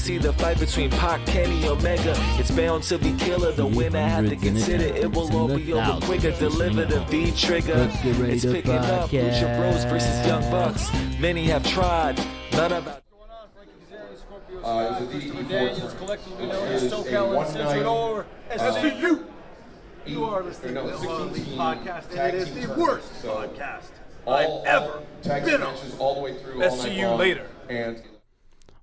see the fight between Pac, Kenny, Omega. It's bound to be killer. The winner had to consider it will all be over quicker. Deliver the V trigger. It's picking up. Lucha Bros versus Young Bucks. Many have tried. None of It was a Christopher Daniels, collectively known as SoCal and Central SCU. You are listening to the All Elite Podcast, and it is the worst podcast I've ever been on. All the way through, SCU later. And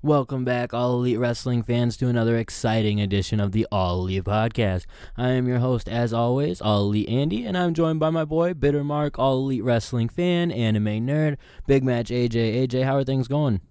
welcome back, All Elite Wrestling fans, to another exciting edition of the All Elite Podcast. I am your host, as always, All Elite Andy, and I'm joined by my boy, Bitter Mark, All Elite Wrestling fan, anime nerd, Big Match AJ. AJ, how are things going?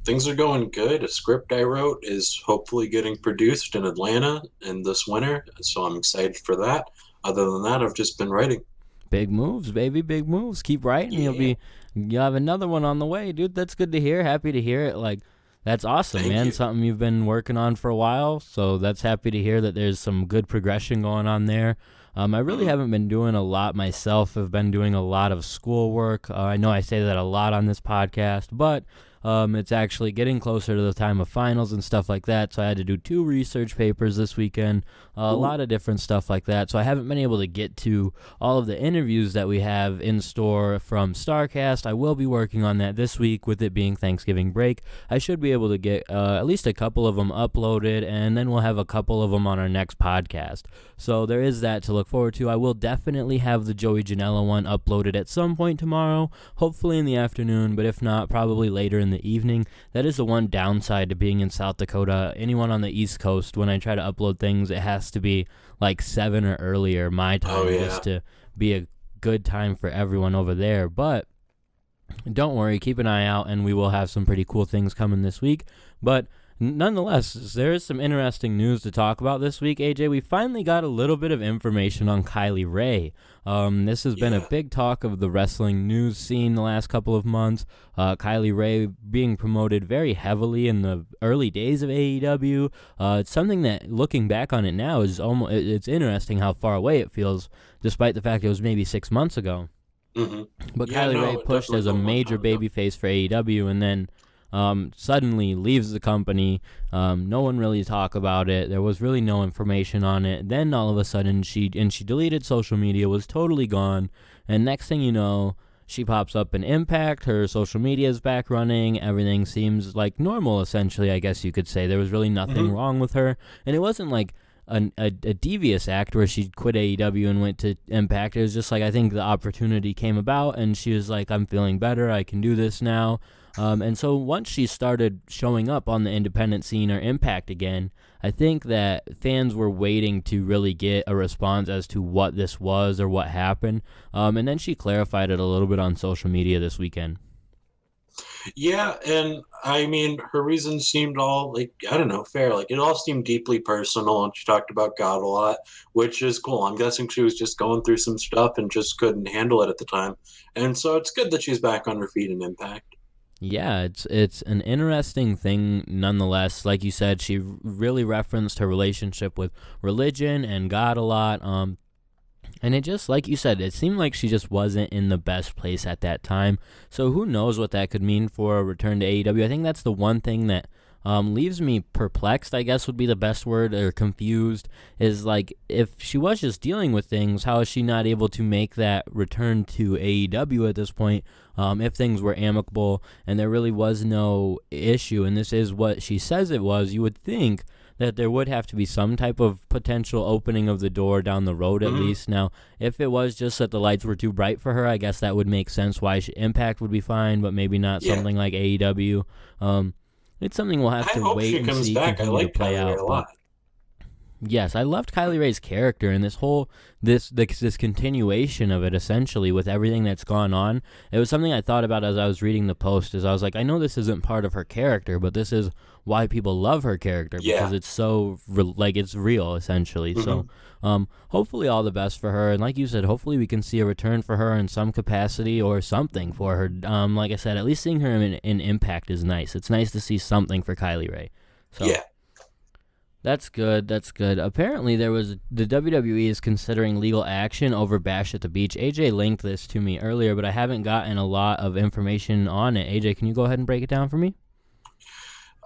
Things are going good. A script I wrote is hopefully getting produced in Atlanta in this winter, so I'm excited for that. Other than that, I've just been writing. Big moves, baby, big moves. Keep writing. Yeah. You'll have another one on the way, dude. That's good to hear. Happy to hear it. That's awesome, Thank man. you. Something you've been working on for a while, so that's happy to hear that there's some good progression going on there. I really haven't been doing a lot myself. I've been doing a lot of schoolwork. I know I say that a lot on this podcast, but it's actually getting closer to the time of finals and stuff like that, so I had to do 2 research papers this weekend, a lot of different stuff like that, so I haven't been able to get to all of the interviews that we have in store from StarCast. I will be working on that this week, with it being Thanksgiving break. I should be able to get at least a couple of them uploaded, and then we'll have a couple of them on our next podcast. So there is that to look forward to. I will definitely have the Joey Janela one uploaded at some point tomorrow, hopefully in the afternoon, but if not, probably later in the evening. That is the one downside to being in South Dakota. Anyone on the East Coast, when I try to upload things, it has to be like 7 or earlier my time, just to be a good time for everyone over there. But don't worry, keep an eye out, and we will have some pretty cool things coming this week. But nonetheless, there is some interesting news to talk about this week, AJ. We finally got a little bit of information on Kylie Rae. This has been a big talk of the wrestling news scene the last couple of months. Kylie Rae being promoted very heavily in the early days of AEW. It's something that, looking back on it now, is it's interesting how far away it feels, despite the fact it was maybe 6 months ago. Mm-hmm. But Kylie Rae pushed as a major babyface for AEW, and then suddenly leaves the company. No one really talked about it. There was really no information on it. Then all of a sudden she deleted social media, was totally gone, and next thing you know, she pops up in Impact. Her social media is back running. Everything seems like normal, essentially, I guess you could say. There was really nothing wrong with her, and it wasn't like a devious act where she quit AEW and went to Impact. It was just like, I think the opportunity came about, and she was like, I'm feeling better, I can do this now. And so once she started showing up on the independent scene or Impact again, I think that fans were waiting to really get a response as to what this was or what happened. And then she clarified it a little bit on social media this weekend. Yeah, and I mean, her reasons seemed all, fair. It all seemed deeply personal, and she talked about God a lot, which is cool. I'm guessing she was just going through some stuff and just couldn't handle it at the time. And so it's good that she's back on her feet in Impact. Yeah, it's an interesting thing nonetheless. Like you said, she really referenced her relationship with religion and God a lot. And it just, like you said, it seemed like she just wasn't in the best place at that time. So who knows what that could mean for a return to AEW. I think that's the one thing that leaves me perplexed, I guess would be the best word, or confused, is like, if she was just dealing with things, how is she not able to make that return to AEW at this point, if things were amicable and there really was no issue, and this is what she says it was? You would think that there would have to be some type of potential opening of the door down the road at least. Now, if it was just that the lights were too bright for her, I guess that would make sense why Impact would be fine, but maybe not something like AEW. It's something we'll have to wait and see continue to play out. A lot. Yes, I loved Kylie Rae's character, and this continuation of it, essentially, with everything that's gone on. It was something I thought about as I was reading the post, as I was like, I know this isn't part of her character, but this is why people love her character, because it's so, it's real, essentially. So, hopefully all the best for her, and like you said, hopefully we can see a return for her in some capacity or something for her. Like I said, at least seeing her in Impact is nice. It's nice to see something for Kylie Rae. So. Yeah. That's good. Apparently, the WWE is considering legal action over Bash at the Beach. AJ linked this to me earlier, but I haven't gotten a lot of information on it. AJ, can you go ahead and break it down for me?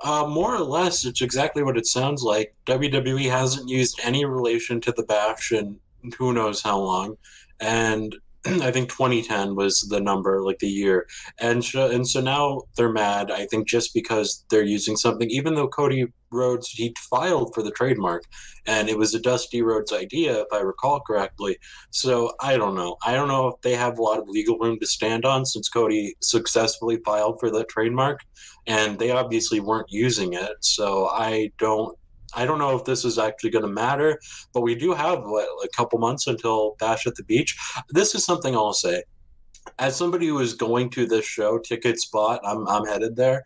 More or less, it's exactly what it sounds like. WWE hasn't used any relation to the Bash in who knows how long, and I think 2010 was the number, like the year, and so now they're mad. I think just because they're using something, even though Cody Rhodes he filed for the trademark, and it was a Dusty Rhodes idea, if I recall correctly. So I don't know. I don't know if they have a lot of legal room to stand on since Cody successfully filed for the trademark and they obviously weren't using it. So I don't know if this is actually going to matter, but we do have a couple months until Bash at the Beach. This is something I'll say. As somebody who is going to this show, ticket spot, I'm headed there.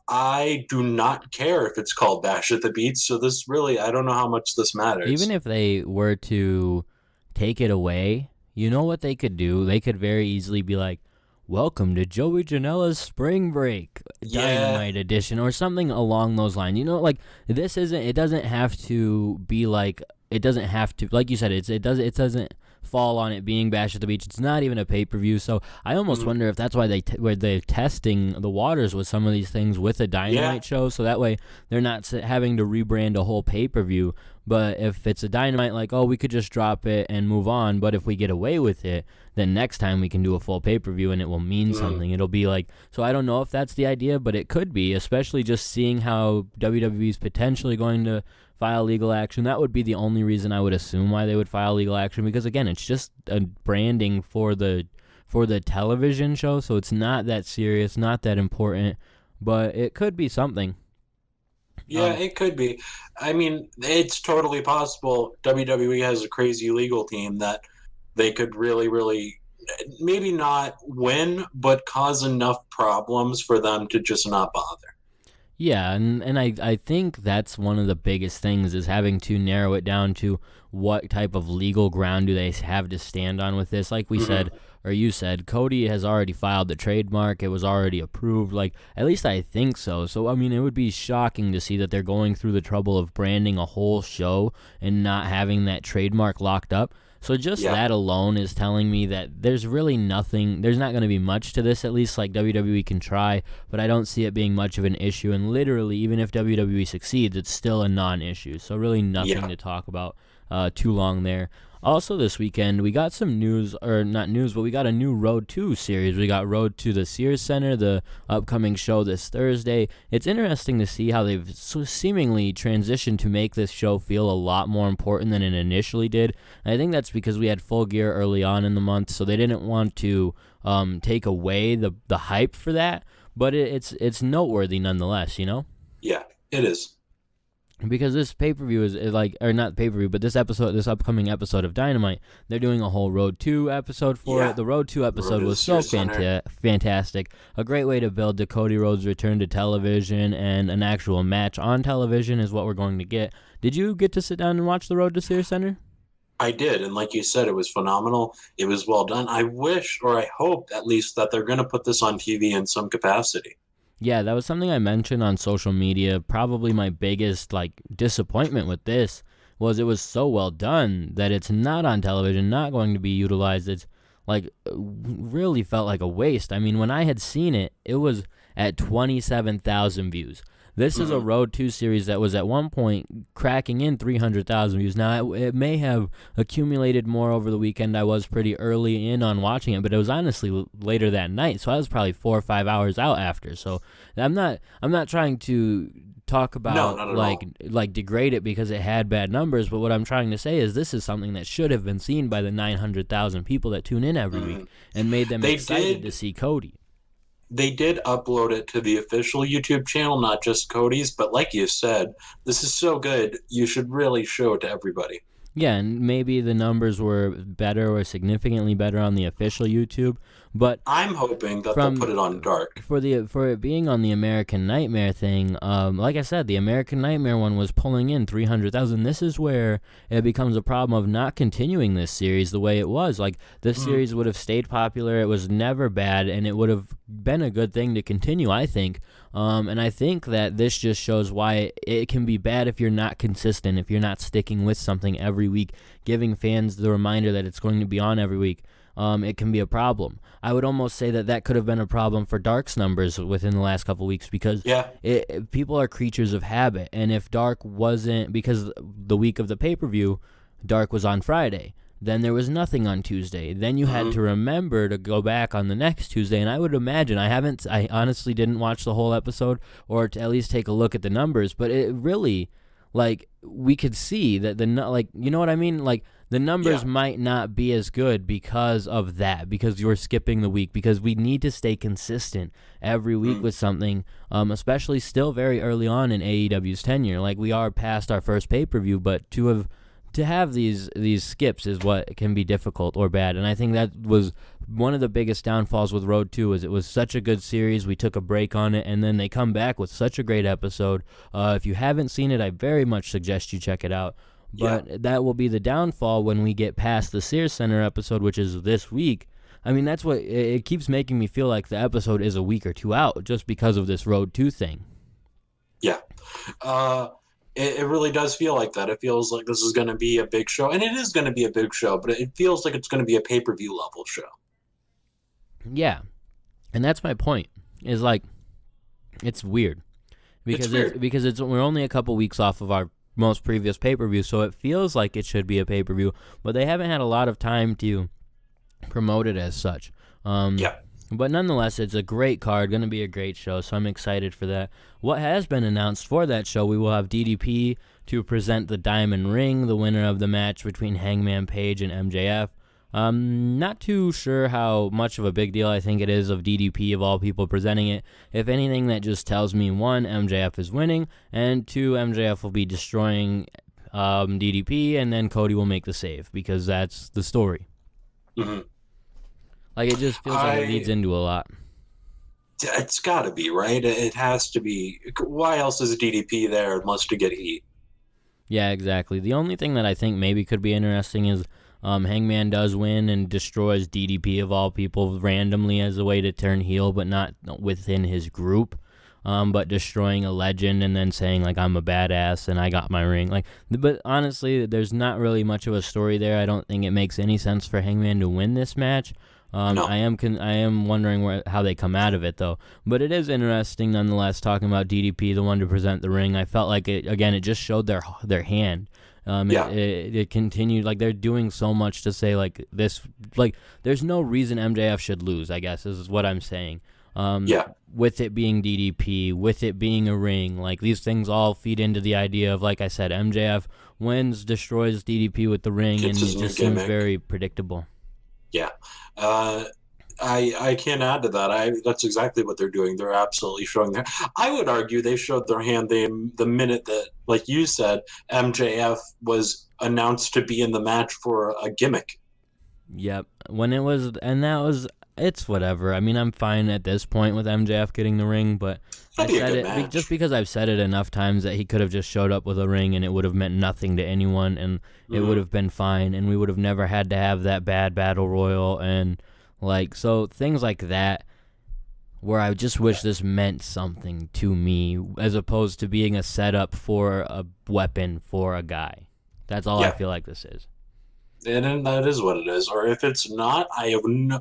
I do not care if it's called Bash at the Beach. So this really, I don't know how much this matters. Even if they were to take it away, you know what they could do? They could very easily be like, "Welcome to Joey Janela's Spring Break Dynamite Edition," or something along those lines. You know, like this isn't. It doesn't have to be like. It doesn't have to, like you said. It doesn't fall on it being Bash at the Beach. It's not even a pay-per-view. So I almost wonder if that's why they're testing the waters with some of these things with a Dynamite show. So that way they're not having to rebrand a whole pay-per-view. But if it's a Dynamite, like, oh, we could just drop it and move on. But if we get away with it, then next time we can do a full pay-per-view and it will mean something. It'll be like, so I don't know if that's the idea, but it could be, especially just seeing how WWE is potentially going to file legal action. That would be the only reason I would assume why they would file legal action, because again, it's just a branding for the television show, so it's not that serious, not that important, but it could be something. Yeah, it could be. I mean, it's totally possible WWE has a crazy legal team that they could really, really, maybe not win, but cause enough problems for them to just not bother. Yeah, and I think that's one of the biggest things is having to narrow it down to what type of legal ground do they have to stand on with this. Like we said, or you said, Cody has already filed the trademark. It was already approved. Like, at least I think so. So, I mean, it would be shocking to see that they're going through the trouble of branding a whole show and not having that trademark locked up. So just that alone is telling me that there's really nothing, there's not going to be much to this, at least like WWE can try, but I don't see it being much of an issue. And literally, even if WWE succeeds, it's still a non-issue. So really nothing to talk about too long there. Also this weekend, we got some news, or not news, but we got a new Road to series. We got Road to the Sears Center, the upcoming show this Thursday. It's interesting to see how they've seemingly transitioned to make this show feel a lot more important than it initially did. And I think that's because we had Full Gear early on in the month, so they didn't want to take away the hype for that. But it's noteworthy nonetheless, you know? Yeah, it is. Because this pay-per-view is like, or not pay-per-view, but this upcoming episode of Dynamite, they're doing a whole Road 2 episode for it. The Road 2 episode was so fantastic. A great way to build the Cody Rhodes return to television, and an actual match on television is what we're going to get. Did you get to sit down and watch the Road to Sears Center? I did, and like you said, it was phenomenal. It was well done. I wish, or I hope at least, that they're going to put this on TV in some capacity. Yeah, that was something I mentioned on social media. Probably my biggest disappointment with this was it was so well done that it's not on television, not going to be utilized. It's really felt like a waste. I mean, when I had seen it, it was at 27,000 views. This is a Road 2 series that was at one point cracking in 300,000 views. Now, it may have accumulated more over the weekend. I was pretty early in on watching it, but it was honestly later that night, so I was probably 4 or 5 hours out after. So I'm not trying to talk about like degrade it because it had bad numbers, but what I'm trying to say is this is something that should have been seen by the 900,000 people that tune in every week and made them excited to see Cody. They did upload it to the official YouTube channel, not just Cody's, but like you said, this is so good, you should really show it to everybody. Yeah, and maybe the numbers were better or significantly better on the official YouTube, but I'm hoping that they'll put it on dark. For it being on the American Nightmare thing, like I said, the American Nightmare one was pulling in 300,000. This is where it becomes a problem of not continuing this series the way it was. Like, this series would have stayed popular, it was never bad, and it would have been a good thing to continue, I think. And I think that this just shows why it can be bad if you're not consistent, if you're not sticking with something every week, giving fans the reminder that it's going to be on every week. it can be a problem. I would almost say that could have been a problem for Dark's numbers within the last couple weeks because people are creatures of habit. And if Dark wasn't, because the week of the pay-per-view, Dark was on Friday, then there was nothing on Tuesday. Then you had to remember to go back on the next Tuesday. And I would imagine, I honestly didn't watch the whole episode or to at least take a look at the numbers, but it really, like, we could see that you know what I mean? Like, the numbers might not be as good because of that, because you're skipping the week, because we need to stay consistent every week with something, especially still very early on in AEW's tenure. Like, we are past our first pay-per-view, but to have these skips is what can be difficult or bad. And I think that was one of the biggest downfalls with Road 2 is it was such a good series. We took a break on it, and then they come back with such a great episode. If you haven't seen it, I very much suggest you check it out. But that will be the downfall when we get past the Sears Center episode, which is this week. I mean, that's what it keeps making me feel like the episode is a week or two out just because of this Road 2 thing. Yeah. It really does feel like that. It feels like this is going to be a big show. And it is going to be a big show, but it feels like it's going to be a pay-per-view level show. Yeah. And that's my point. Is like, it's weird. Because we're only a couple weeks off of our most previous pay-per-view, so it feels like it should be a pay-per-view, but they haven't had a lot of time to promote it as such. But nonetheless, it's a great card, going to be a great show, so I'm excited for that. What has been announced for that show, we will have DDP to present the Diamond Ring, the winner of the match between Hangman Page and MJF. Not too sure how much of a big deal I think it is of DDP, of all people, presenting it. If anything, that just tells me, 1, MJF is winning, and 2, MJF will be destroying DDP, and then Cody will make the save, because that's the story. Mm-hmm. Like, it just feels like it leads into a lot. It's got to be, right? It has to be. Why else is DDP there unless to get heat? Yeah, exactly. The only thing that I think maybe could be interesting is Hangman does win and destroys DDP, of all people, randomly as a way to turn heel, but not within his group. But destroying a legend and then saying, like, I'm a badass and I got my ring. Like, but honestly, there's not really much of a story there. I don't think it makes any sense for Hangman to win this match. No. I am wondering how they come out of it, though. But it is interesting, nonetheless, talking about DDP, the one to present the ring. I felt like, it just showed their hand. It continued, like, they're doing so much to say, like, this, like, there's no reason MJF should lose, I guess, is what I'm saying. With it being DDP, with it being a ring, like, these things all feed into the idea of, like I said, MJF wins, destroys DDP with the ring, and it just seems very predictable. Yeah. I can't add to that. That's exactly what they're doing. They're absolutely showing their. I would argue they showed their hand the minute that, like you said, MJF was announced to be in the match for a gimmick. Yep. When it was, and that was, it's whatever. I mean, I'm fine at this point with MJF getting the ring, but I said it just because I've said it enough times that he could have just showed up with a ring and it would have meant nothing to anyone, and it would have been fine, and we would have never had to have that bad battle royal, and like, so things like that where I just wish this meant something to me as opposed to being a setup for a weapon for a guy. That's all I feel like this is. And that is what it is. Or if it's not, I have no.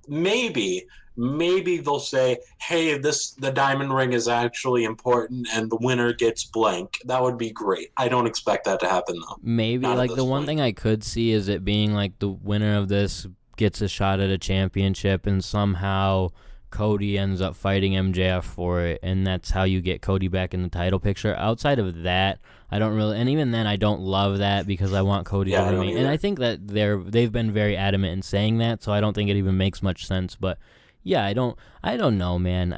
Maybe they'll say, hey, the diamond ring is actually important and the winner gets blank. That would be great. I don't expect that to happen, though. Maybe, like, the one thing I could see is it being like the winner of this gets a shot at a championship and somehow Cody ends up fighting MJF for it, and that's how you get Cody back in the title picture. Outside of that, I don't really, and even then I don't love that because I want Cody to remain. And I think that they've been very adamant in saying that, so I don't think it even makes much sense. But yeah, I don't know, man.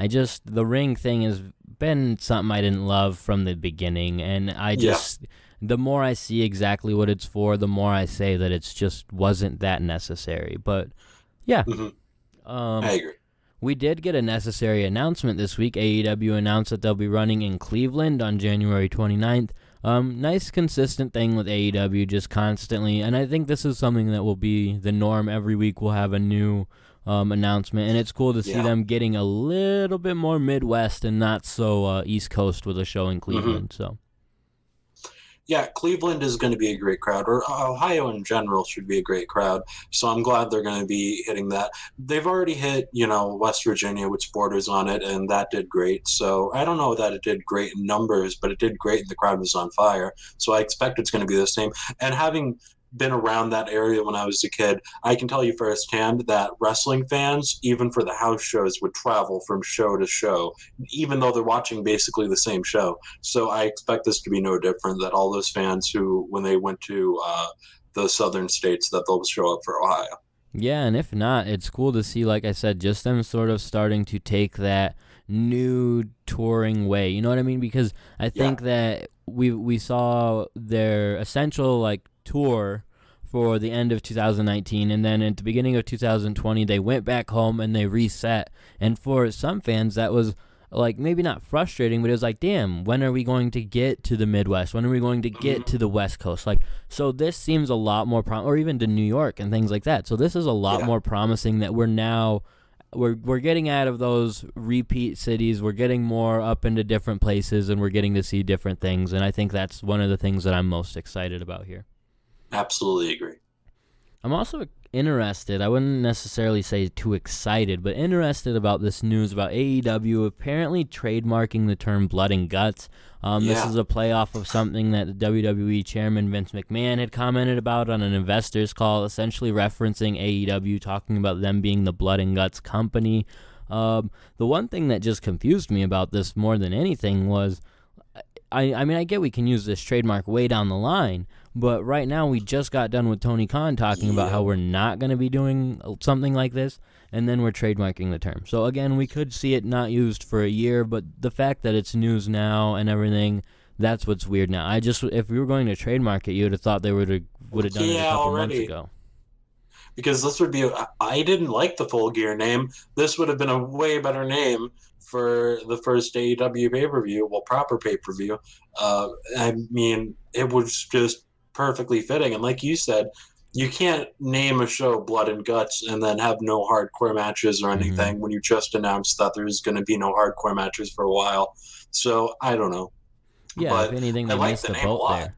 The ring thing has been something I didn't love from the beginning, and the more I see exactly what it's for, the more I say that it's just wasn't that necessary. But yeah. I agree. We did get a necessary announcement this week. AEW announced that they'll be running in Cleveland on January 29th. Nice consistent thing with AEW, just constantly, and I think this is something that will be the norm. Every week we'll have a new announcement, and it's cool to see them getting a little bit more Midwest and not so East Coast with a show in Cleveland. So, Yeah, Cleveland is going to be a great crowd, or Ohio in general should be a great crowd. So I'm glad they're going to be hitting that. They've already hit, West Virginia, which borders on it, and that did great. So I don't know that it did great in numbers, but it did great, and the crowd was on fire. So I expect it's going to be the same. And having been around that area when I was a kid, I can tell you firsthand that wrestling fans, even for the house shows, would travel from show to show, even though they're watching basically the same show. So I expect this to be no different, that all those fans who, when they went to the southern states, that they'll show up for Ohio. Yeah, and if not, it's cool to see, like I said, just them sort of starting to take that new touring way. You know what I mean? Because I think that we saw their essential tour for the end of 2019, and then at the beginning of 2020 they went back home and they reset. And for some fans that was maybe not frustrating, but it was damn, when are we going to get to the Midwest? When are we going to get to the West Coast? So this seems a lot more or even to New York and things like that. So this is a lot more promising that we're getting out of those repeat cities. We're getting more up into different places, and we're getting to see different things. And I think that's one of the things that I'm most excited about here. Absolutely agree. I'm also interested, I wouldn't necessarily say too excited, but interested about this news about AEW apparently trademarking the term blood and guts. This is a playoff of something that the WWE chairman Vince McMahon had commented about on an investors call, essentially referencing AEW, talking about them being the blood and guts company. The one thing that just confused me about this more than anything was, I mean, I get we can use this trademark way down the line, but right now we just got done with Tony Khan talking about how we're not going to be doing something like this, and then we're trademarking the term. So again, we could see it not used for a year, but the fact that it's news now and everything, that's what's weird now. If we were going to trademark it, you would have thought they would have done it a couple months ago. Because this would be, I didn't like the Full Gear name. This would have been a way better name for the first AEW pay-per-view, proper pay-per-view. I mean, it was just perfectly fitting. And like you said, you can't name a show Blood and Guts and then have no hardcore matches or anything when you just announced that there's going to be no hardcore matches for a while. So, I don't know. Yeah, but if anything, they missed the boat there.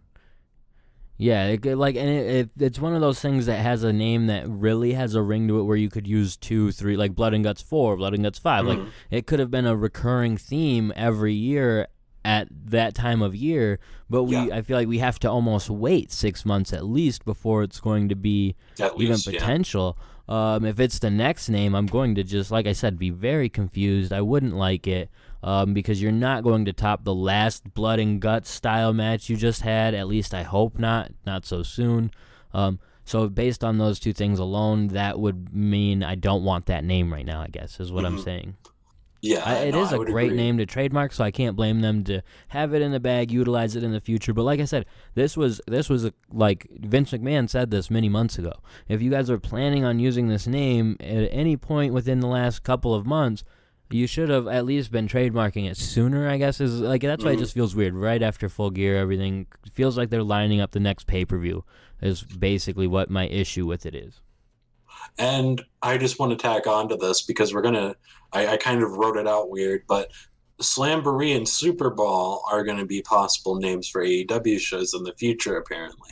Yeah, it's one of those things that has a name that really has a ring to it where you could use 2, 3, like Blood and Guts 4, Blood and Guts 5. It could have been a recurring theme every year at that time of year, but I feel like we have to almost wait 6 months at least before it's going to be potential. If it's the next name, I'm going to just, like I said, be very confused. I wouldn't like it. Because you're not going to top the last blood and guts style match you just had. At least I hope not so soon. So based on those two things alone, that would mean I don't want that name right now, I guess, is what I'm saying. Yeah, it is a great name to trademark, so I can't blame them to have it in the bag, utilize it in the future. But like I said, this was like Vince McMahon said this many months ago. If you guys are planning on using this name at any point within the last couple of months, you should have at least been trademarking it sooner, I guess. That's why it just feels weird. Right after Full Gear, everything feels like they're lining up the next pay-per-view is basically what my issue with it is. And I just want to tack on to this because I kind of wrote it out weird, but Slamboree and Super Ball are going to be possible names for AEW shows in the future, apparently.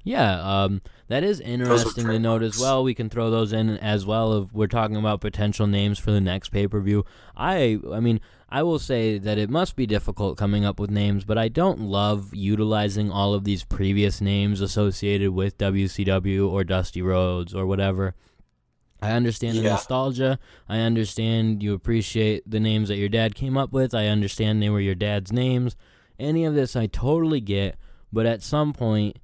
Yeah, that is interesting to note as well. We can throw those in as well if we're talking about potential names for the next pay-per-view. I mean, I will say that it must be difficult coming up with names, but I don't love utilizing all of these previous names associated with WCW or Dusty Rhodes or whatever. I understand the nostalgia. I understand you appreciate the names that your dad came up with. I understand they were your dad's names. Any of this I totally get, but at some point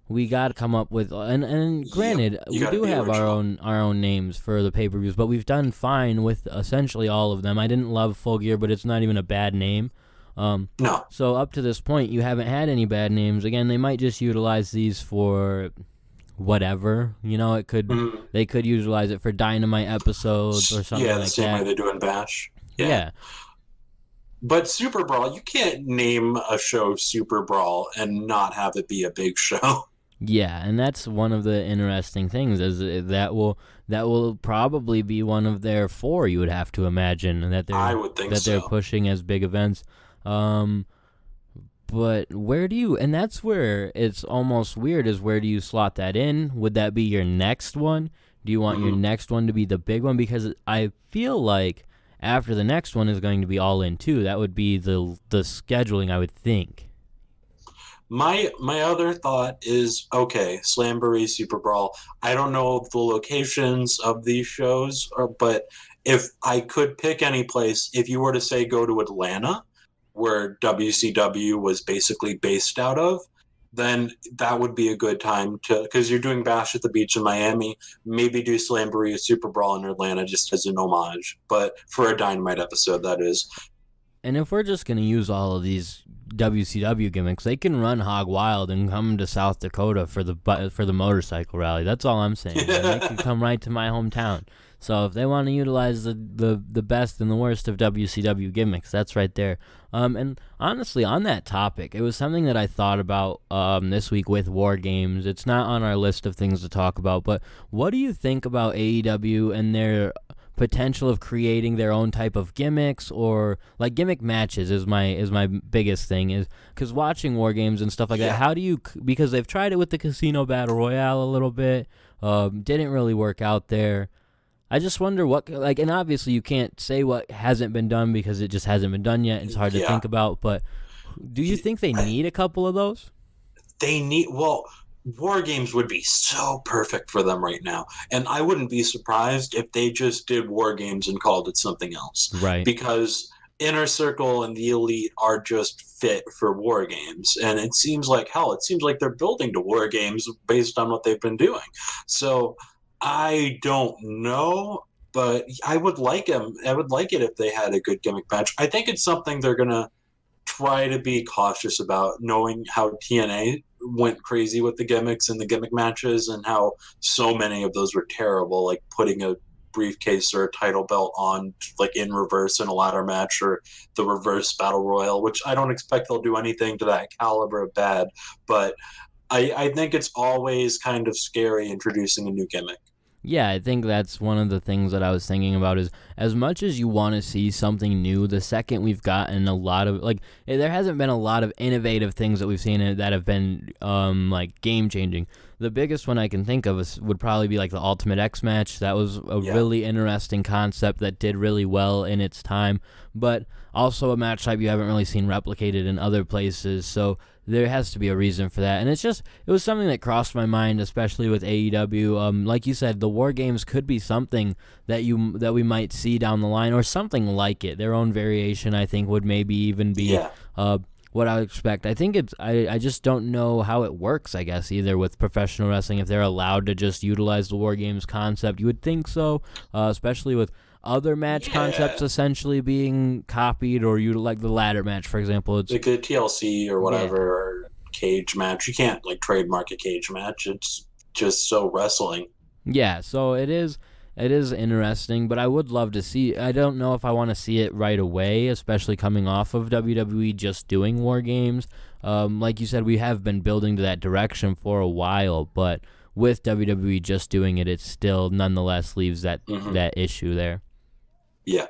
we got to come up with, and granted, we do have our own names for the pay-per-views, but we've done fine with essentially all of them. I didn't love Full Gear, but it's not even a bad name. No. So up to this point, you haven't had any bad names. Again, they might just utilize these for whatever. It could they could utilize it for Dynamite episodes or something like that. Yeah, the same way they do in Bash. Yeah. But Super Brawl, you can't name a show Super Brawl and not have it be a big show. Yeah, and that's one of the interesting things is that will probably be one of their 4. You would have to imagine that I would think they're pushing as big events. But where do you, and that's where it's almost weird, is where do you slot that in? Would that be your next one? Do you want your next one to be the big one? Because I feel like after the next one is going to be All In too. That would be the scheduling, I would think. My other thought is, okay, Slamboree, Super Brawl. I don't know the locations of these shows, but if I could pick any place, if you were to say go to Atlanta, where WCW was basically based out of, then that would be a good time to, because you're doing Bash at the Beach in Miami, maybe do Slamboree or Super Brawl in Atlanta just as an homage, but for a Dynamite episode, that is. And if we're just going to use all of these WCW gimmicks, they can run hog wild and come to South Dakota for the motorcycle rally. That's all I'm saying. They can come right to my hometown. So if they want to utilize the best and the worst of WCW gimmicks, that's right there. And honestly, on that topic, it was something that I thought about this week with War Games. It's not on our list of things to talk about, but what do you think about AEW and their potential of creating their own type of gimmicks, or like gimmick matches is my biggest thing, is because watching War Games and stuff like that, how do you, because they've tried it with the Casino Battle Royale a little bit, didn't really work out there. I just wonder what, like, and obviously you can't say what hasn't been done because it just hasn't been done yet. It's hard to think about, but do you think they need a couple of those? They need, well, War Games would be so perfect for them right now. And I wouldn't be surprised if they just did War Games and called it something else. Right. Because Inner Circle and the Elite are just fit for War Games. And it seems like they're building to War Games based on what they've been doing. So I don't know, but I would like them. I would like it if they had a good gimmick match. I think it's something they're going to try to be cautious about, knowing how TNA went crazy with the gimmicks and the gimmick matches and how so many of those were terrible, like putting a briefcase or a title belt on like in reverse in a ladder match, or the reverse battle royal, which I don't expect they'll do anything to that caliber of bad, but I think it's always kind of scary introducing a new gimmick. Yeah, I think that's one of the things that I was thinking about, is as much as you want to see something new, the second we've gotten a lot of, like, there hasn't been a lot of innovative things that we've seen that have been, like, game-changing. The biggest one I can think of would probably be, like, the Ultimate X match. That was a really interesting concept that did really well in its time, but also a match type you haven't really seen replicated in other places, so there has to be a reason for that. And it was something that crossed my mind, especially with AEW. Like you said, the War Games could be something that we might see down the line, or something like it. Their own variation, I think, would maybe even be what I would expect. I think I just don't know how it works, I guess, either with professional wrestling, if they're allowed to just utilize the War Games concept. You would think so, especially with other match concepts essentially being copied, or like the ladder match, for example. It's like the TLC or whatever, or cage match. You can't like trademark a cage match. It's just so wrestling. Yeah, so it is interesting, but I would love to see. I don't know if I want to see it right away, especially coming off of WWE just doing War Games. Like you said, we have been building to that direction for a while, but with WWE just doing it, it still nonetheless leaves that issue there. Yeah.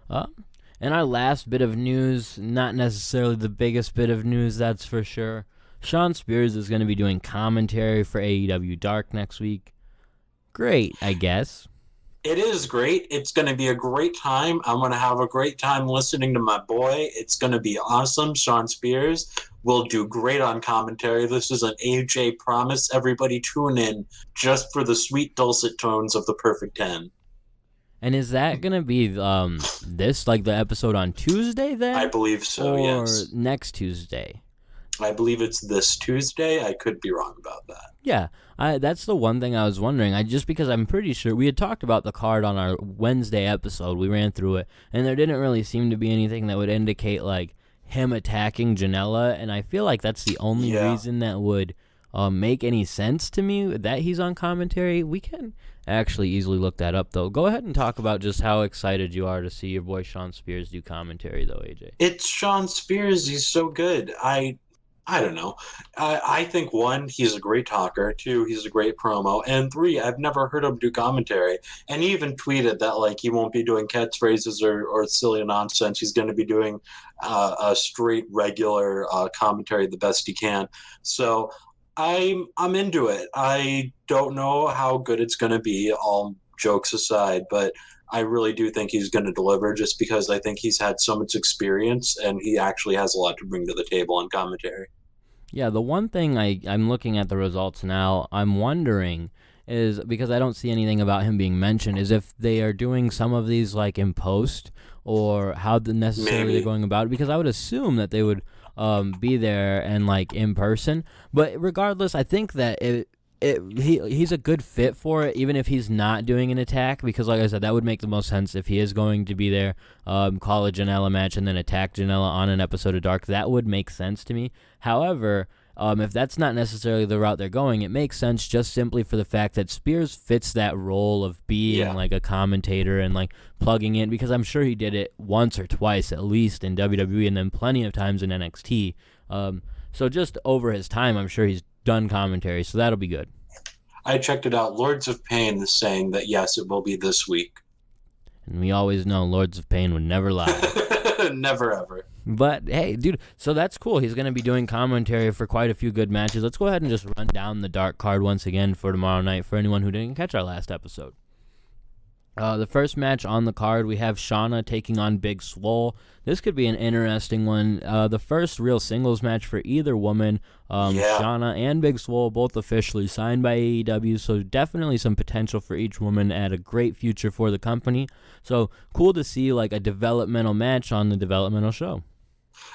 And our last bit of news, not necessarily the biggest bit of news, that's for sure. Sean Spears is going to be doing commentary for AEW Dark next week. Great, I guess. It is great. It's going to be a great time. I'm going to have a great time listening to my boy. It's going to be awesome. Sean Spears will do great on commentary. This is an AJ promise. Everybody tune in just for the sweet dulcet tones of the Perfect 10. And is that going to be this, like the episode on Tuesday then? I believe so, yes. Or next Tuesday? I believe it's this Tuesday. I could be wrong about that. Yeah, that's the one thing I was wondering. Just because I'm pretty sure we had talked about the card on our Wednesday episode. We ran through it, and there didn't really seem to be anything that would indicate like him attacking Janela, and I feel like that's the only reason that would make any sense to me, that he's on commentary. We can actually easily look that up, though. Go ahead and talk about just how excited you are to see your boy Sean Spears do commentary, though, AJ. It's Sean Spears. He's so good. I don't know. I think one, he's a great talker. Two, he's a great promo. And three, I've never heard him do commentary. And he even tweeted that like he won't be doing catchphrases or silly nonsense. He's going to be doing a straight regular commentary the best he can. So I'm into it. I don't know how good it's going to be, all jokes aside, but I really do think he's going to deliver just because I think he's had so much experience and he actually has a lot to bring to the table in commentary. Yeah, the one thing I'm looking at the results now, I'm wondering is because I don't see anything about him being mentioned, is if they are doing some of these like in post or how necessarily they're going about it. Because I would assume that they would be there and like in person. But regardless, I think that he's a good fit for it, even if he's not doing an attack, because like I said, that would make the most sense if he is going to be there, call a Janela match and then attack Janela on an episode of Dark. That would make sense to me. However, if that's not necessarily the route they're going, it makes sense just simply for the fact that Spears fits that role of being like a commentator and like plugging in, because I'm sure he did it once or twice at least in WWE and then plenty of times in NXT. So just over his time, I'm sure he's done commentary, so that'll be good. I checked it out. Lords of Pain is saying that yes, it will be this week. And we always know Lords of Pain would never lie. Never ever. But hey, dude, so that's cool. He's going to be doing commentary for quite a few good matches. Let's go ahead and just run down the Dark card once again for tomorrow night for anyone who didn't catch our last episode. The first match on the card, we have Shauna taking on Big Swole. This could be an interesting one. The first real singles match for either woman. Shauna and Big Swole both officially signed by AEW, so definitely some potential for each woman at a great future for the company. So cool to see like a developmental match on the developmental show.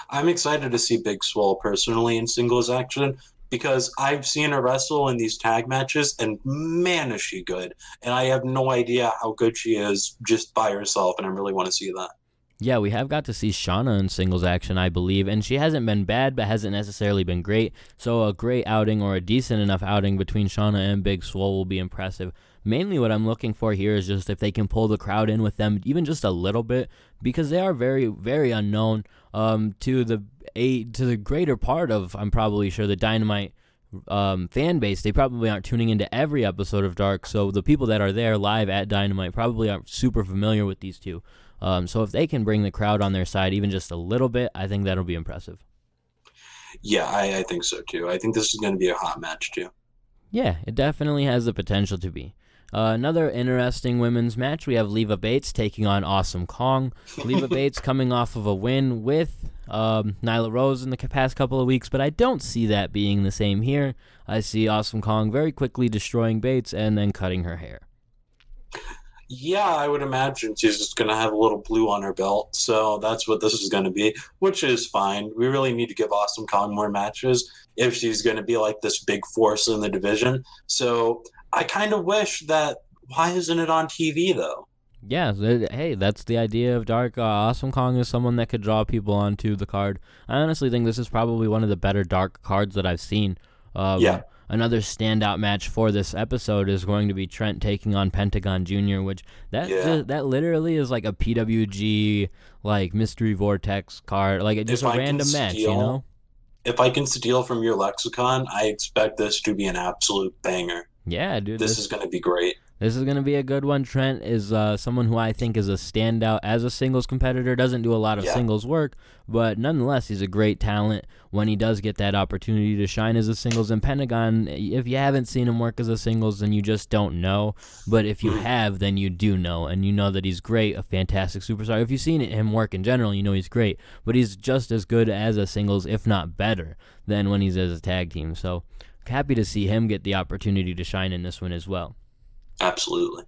I'm excited to see Big Swole personally in singles action, because I've seen her wrestle in these tag matches, and man, is she good. And I have no idea how good she is just by herself, and I really want to see that. Yeah, we have got to see Shauna in singles action, I believe, and she hasn't been bad, but hasn't necessarily been great. So a great outing or a decent enough outing between Shauna and Big Swole will be impressive. Mainly what I'm looking for here is just if they can pull the crowd in with them even just a little bit, because they are very, very unknown to the greater part of, I'm probably sure, the Dynamite fan base. They probably aren't tuning into every episode of Dark, so the people that are there live at Dynamite probably aren't super familiar with these two. So if they can bring the crowd on their side even just a little bit, I think that'll be impressive. Yeah, I think so too. I think this is going to be a hot match too. Yeah, it definitely has the potential to be. Another interesting women's match, we have Leva Bates taking on Awesome Kong. Leva Bates coming off of a win with Nyla Rose in the past couple of weeks, but I don't see that being the same here. I see Awesome Kong very quickly destroying Bates and then cutting her hair. Yeah, I would imagine she's just going to have a little blue on her belt, so that's what this is going to be, which is fine. We really need to give Awesome Kong more matches if she's going to be like this big force in the division. So I kind of wish that, why isn't it on TV though? Yeah, hey, that's the idea of Dark. Awesome Kong is someone that could draw people onto the card. I honestly think this is probably one of the better Dark cards that I've seen. Another standout match for this episode is going to be Trent taking on Pentagon Jr., which that literally is like a PWG like Mystery Vortex card, like just a random match, you know? If I can steal from your lexicon, I expect this to be an absolute banger. Yeah, dude. This is going to be great. This is going to be a good one. Trent is someone who I think is a standout as a singles competitor. Doesn't do a lot of singles work, but nonetheless, he's a great talent when he does get that opportunity to shine as a singles. And Pentagon, if you haven't seen him work as a singles, then you just don't know. But if you have, then you do know, and you know that he's great, a fantastic superstar. If you've seen him work in general, you know he's great. But he's just as good as a singles, if not better, than when he's as a tag team. So happy to see him get the opportunity to shine in this one as well. Absolutely.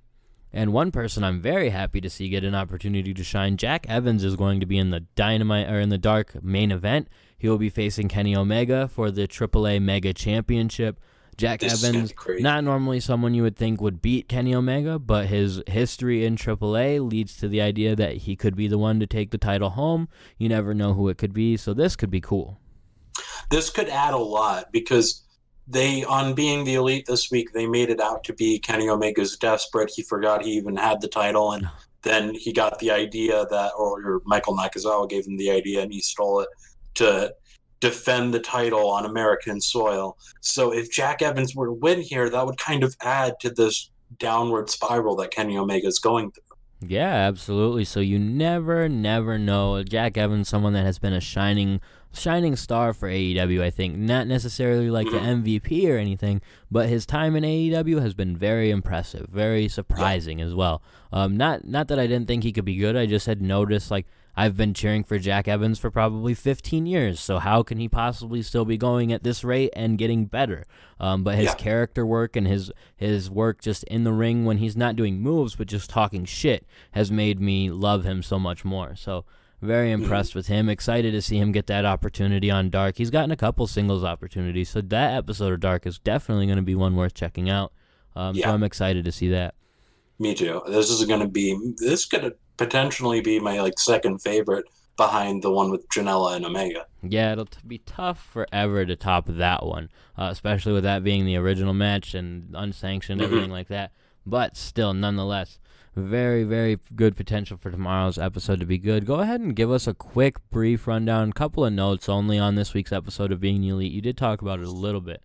And one person I'm very happy to see get an opportunity to shine, Jack Evans, is going to be in the Dynamite or in the Dark main event. He will be facing Kenny Omega for the AAA Mega Championship. Jack Evans, not normally someone you would think would beat Kenny Omega, but his history in AAA leads to the idea that he could be the one to take the title home. You never know who it could be, so this could be cool. This could add a lot because they, on Being the Elite this week, they made it out to be Kenny Omega's desperate. He forgot he even had the title, and then he got the idea that, or Michael Nakazawa gave him the idea, and he stole it to defend the title on American soil. So if Jack Evans were to win here, that would kind of add to this downward spiral that Kenny Omega is going through. Yeah, absolutely. So you never know. Jack Evans, someone that has been a shining star for AEW, I think. Not necessarily like the MVP or anything, but his time in AEW has been very impressive, very surprising as well. Not that I didn't think he could be good. I just had noticed, like, I've been cheering for Jack Evans for probably 15 years, so how can he possibly still be going at this rate and getting better? But his character work and his work just in the ring when he's not doing moves but just talking shit has made me love him so much more. So very impressed with him. Excited to see him get that opportunity on Dark. He's gotten a couple singles opportunities, so that episode of Dark is definitely going to be one worth checking out. So I'm excited to see that. Me too. This could potentially be my like second favorite behind the one with Janela and Omega. Yeah, it'll be tough forever to top that one, especially with that being the original match and unsanctioned, everything like that. But still, nonetheless, very, very good potential for tomorrow's episode to be good. Go ahead and give us a quick, brief rundown, couple of notes only on this week's episode of Being the Elite. You did talk about it a little bit.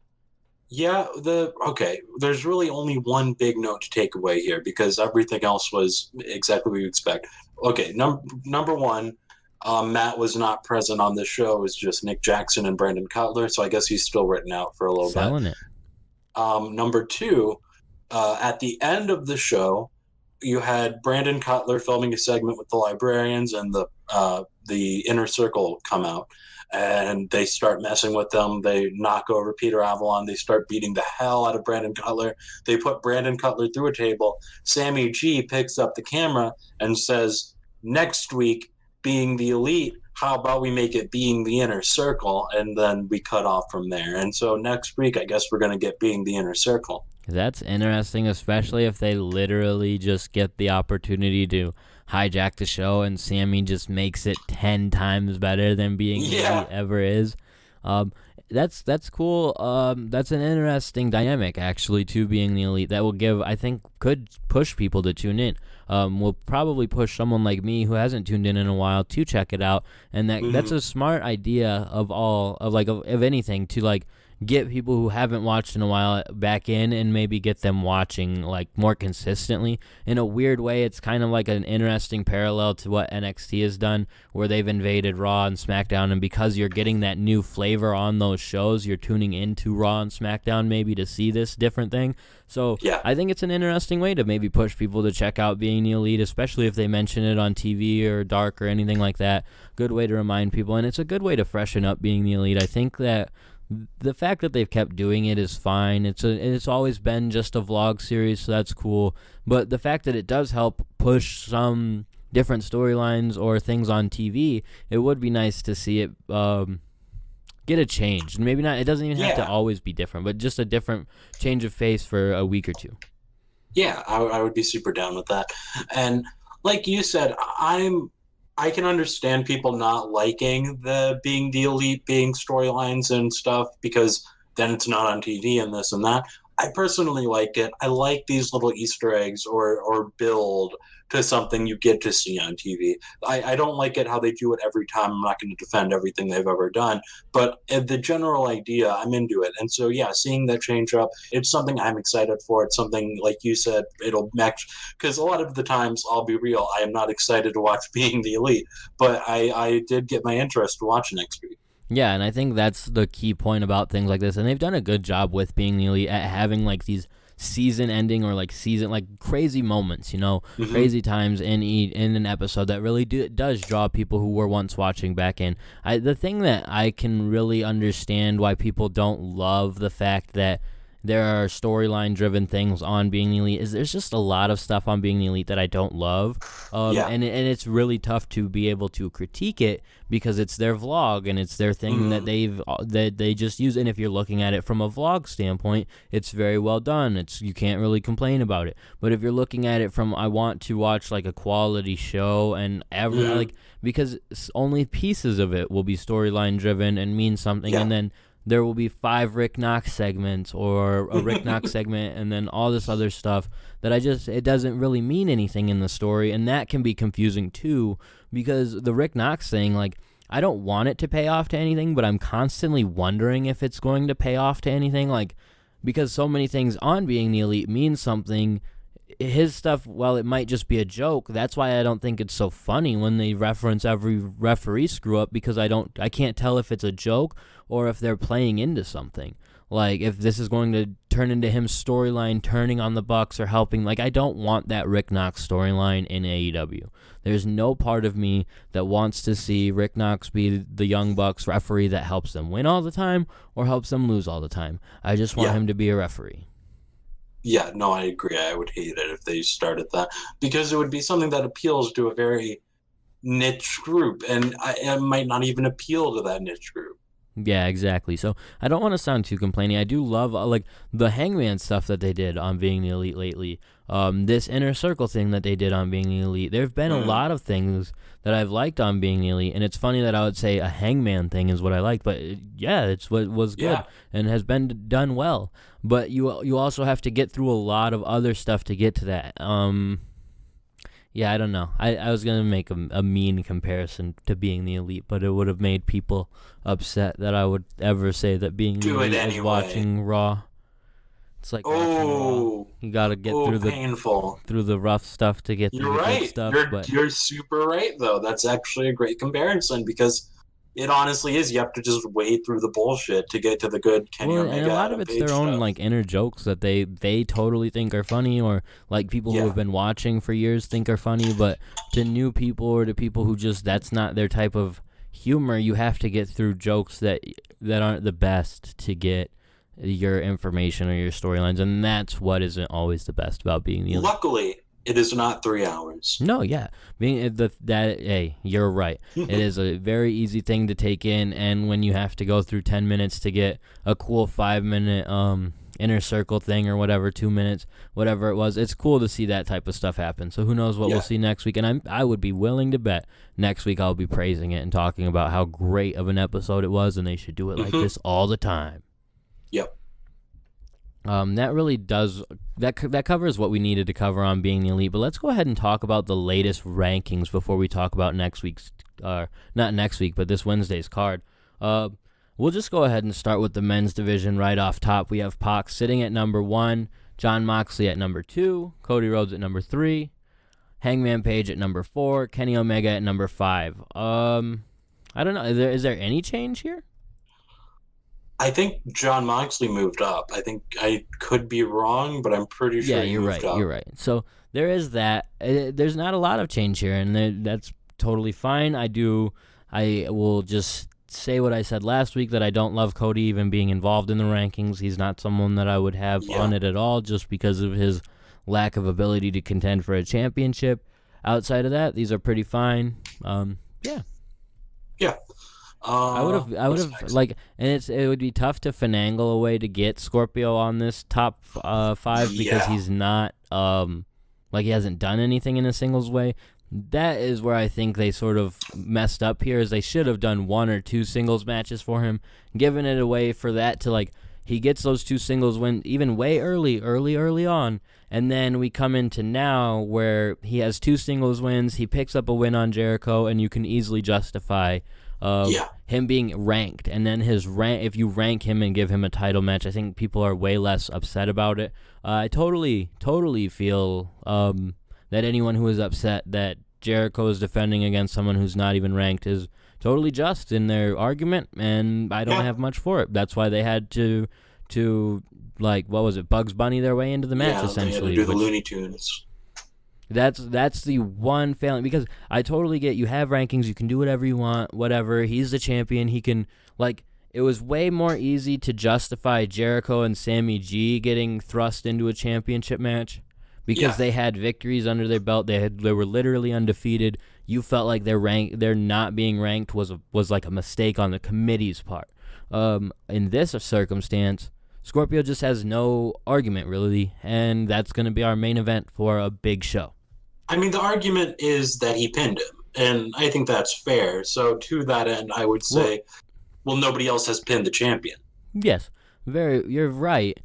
Yeah, there's really only one big note to take away here because everything else was exactly what you expect. Okay, number one, Matt was not present on this show. It was just Nick Jackson and Brandon Cutler, so I guess he's still written out for a little Selling bit. It. Number two, at the end of the show, you had Brandon Cutler filming a segment with the librarians and the Inner Circle come out. And they start messing with them. They knock over Peter Avalon. They start beating the hell out of Brandon Cutler. They put Brandon Cutler through a table. Sammy G picks up the camera and says, next week, Being the Elite, how about we make it Being the Inner Circle? And then we cut off from there. And so next week, I guess we're going to get Being the Inner Circle. That's interesting, especially if they literally just get the opportunity to hijack the show and Sammy just makes it 10 times better than Being the Elite ever is. That's cool. That's an interesting dynamic, actually, to Being the Elite. That will could push people to tune in. Will probably push someone like me who hasn't tuned in a while to check it out. And that's a smart idea of anything to like get people who haven't watched in a while back in and maybe get them watching like more consistently. In a weird way, it's kind of like an interesting parallel to what NXT has done, where they've invaded Raw and SmackDown, and because you're getting that new flavor on those shows, you're tuning into Raw and SmackDown maybe to see this different thing. So I think it's an interesting way to maybe push people to check out Being the Elite, especially if they mention it on TV or Dark or anything like that. Good way to remind people, and it's a good way to freshen up Being the Elite. I think that the fact that they've kept doing it is fine. It's always been just a vlog series, so that's cool. But the fact that it does help push some different storylines or things on TV, it would be nice to see it get a change. And maybe not. It doesn't even have to always be different, but just a different change of face for a week or two. Yeah, I would be super down with that. And like you said, I can understand people not liking the Being the Elite being storylines and stuff because then it's not on TV and this and that. I personally like it. I like these little Easter eggs or build to something you get to see on TV. I don't like it how they do it every time. I'm not going to defend everything they've ever done, but the general idea, I'm into it. And so, seeing that change up, it's something I'm excited for. It's something, like you said, it'll match. Because a lot of the times, I'll be real, I am not excited to watch Being the Elite, but I did get my interest to watch next week. Yeah, and I think that's the key point about things like this. And they've done a good job with Being the Elite at having like these season ending or like crazy moments, crazy times in an episode that really does draw people who were once watching back in. The thing that I can really understand why people don't love the fact that there are storyline driven things on Being the Elite is there's just a lot of stuff on Being the Elite that I don't love. And it's really tough to be able to critique it because it's their vlog and it's their thing that they just use. And if you're looking at it from a vlog standpoint, it's very well done. You can't really complain about it. But if you're looking at it from I want to watch like a quality show and because only pieces of it will be storyline driven and mean something, and then there will be 5 Rick Knox segments or a Rick Knox segment and then all this other stuff that it doesn't really mean anything in the story. And that can be confusing too, because the Rick Knox thing, like, I don't want it to pay off to anything, but I'm constantly wondering if it's going to pay off to anything, like, because so many things on Being the Elite mean something. His stuff, while it might just be a joke, that's why I don't think it's so funny when they reference every referee screw up, because I can't tell if it's a joke or if they're playing into something. Like, if this is going to turn into him storyline turning on the Bucks or helping, like, I don't want that Rick Knox storyline in AEW. There's no part of me that wants to see Rick Knox be the Young Bucks referee that helps them win all the time or helps them lose all the time. I just want him to be a referee. Yeah, no, I agree. I would hate it if they started that, because it would be something that appeals to a very niche group, and it might not even appeal to that niche group. Yeah, exactly. So I don't want to sound too complaining. I do love like the Hangman stuff that they did on Being the Elite lately. This Inner Circle thing that they did on Being the Elite. There have been a lot of things that I've liked on Being the Elite, and it's funny that I would say a Hangman thing is what I liked, but it's what was good and has been done well. But you also have to get through a lot of other stuff to get to that. Yeah, I don't know. I was going to make a mean comparison to Being the Elite, but it would have made people upset that I would ever say that Being the Elite is watching Raw. It's like watching Raw. You got to get through the rough stuff to get through the good stuff. You're super right, though. That's actually a great comparison, because it honestly is. You have to just wade through the bullshit to get to the good Kenny Omega. And a lot of it's their own like inner jokes that they totally think are funny, or like people who have been watching for years think are funny, but to new people or to people who just that's not their type of humor, you have to get through jokes that aren't the best to get your information or your storylines, and that's what isn't always the best about Being the Elite. Luckily, it is not 3 hours. No, yeah. Hey, you're right. It is a very easy thing to take in, and when you have to go through 10 minutes to get a cool 5-minute Inner Circle thing or whatever, 2 minutes, whatever it was, it's cool to see that type of stuff happen. So who knows what we'll see next week, and I would be willing to bet next week I'll be praising it and talking about how great of an episode it was, and they should do it like this all the time. Yep. That really does that covers what we needed to cover on Being the Elite. But let's go ahead and talk about the latest rankings before we talk about next week's, not next week, but this Wednesday's card. We'll just go ahead and start with the men's division right off top. We have Pac sitting at number 1, Jon Moxley at number 2, Cody Rhodes at number 3, Hangman Page at number 4, Kenny Omega at number 5. I don't know. Is there any change here? I think Jon Moxley moved up. I think I could be wrong, but I'm pretty sure he moved up. You're right. So there is that. There's not a lot of change here, and that's totally fine. I will just say what I said last week, that I don't love Cody even being involved in the rankings. He's not someone that I would have on it at all, just because of his lack of ability to contend for a championship. Outside of that, these are pretty fine. Yeah. I would have like, and it would be tough to finagle a way to get Scorpio on this top 5 because he's not like he hasn't done anything in a singles way. That is where I think they sort of messed up here, is they should have done 1 or 2 singles matches for him, given it away for that to like he gets those 2 singles wins even way early on, and then we come into now where he has 2 singles wins, he picks up a win on Jericho, and you can easily justify him being ranked, and then if you rank him and give him a title match, I think people are way less upset about it. I totally feel that anyone who is upset that Jericho is defending against someone who's not even ranked is totally just in their argument, and I don't have much for it. That's why they had to like, what was it, Bugs Bunny their way into the match, essentially. They had to do the Looney Tunes. That's the one failing, because I totally get you have rankings, you can do whatever you want, whatever. He's the champion. He can, like, it was way more easy to justify Jericho and Sammy G getting thrust into a championship match because they had victories under their belt. They were literally undefeated. You felt like their not being ranked was like a mistake on the committee's part. In this circumstance, Scorpio just has no argument, really, and that's going to be our main event for a big show. I mean, the argument is that he pinned him, and I think that's fair. So to that end, I would say, well, nobody else has pinned the champion. Yes, you're right,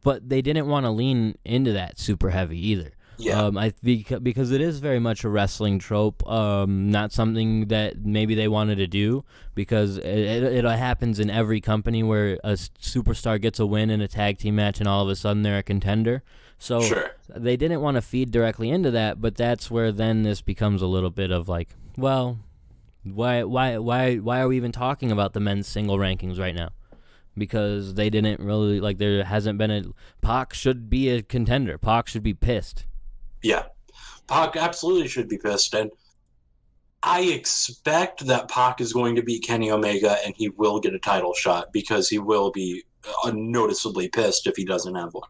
but they didn't want to lean into that super heavy either. Yeah. Because it is very much a wrestling trope, not something that maybe they wanted to do, because it happens in every company where a superstar gets a win in a tag team match and all of a sudden they're a contender. So Sure. they didn't want to feed directly into that, but that's where then this becomes a little bit of like, well, why are we even talking about the men's single rankings right now? Because they didn't really, like, there hasn't been a... Pac should be a contender. Pac should be pissed. Yeah. Pac absolutely should be pissed, and I expect that Pac is going to beat Kenny Omega and he will get a title shot, because he will be noticeably pissed if he doesn't have one.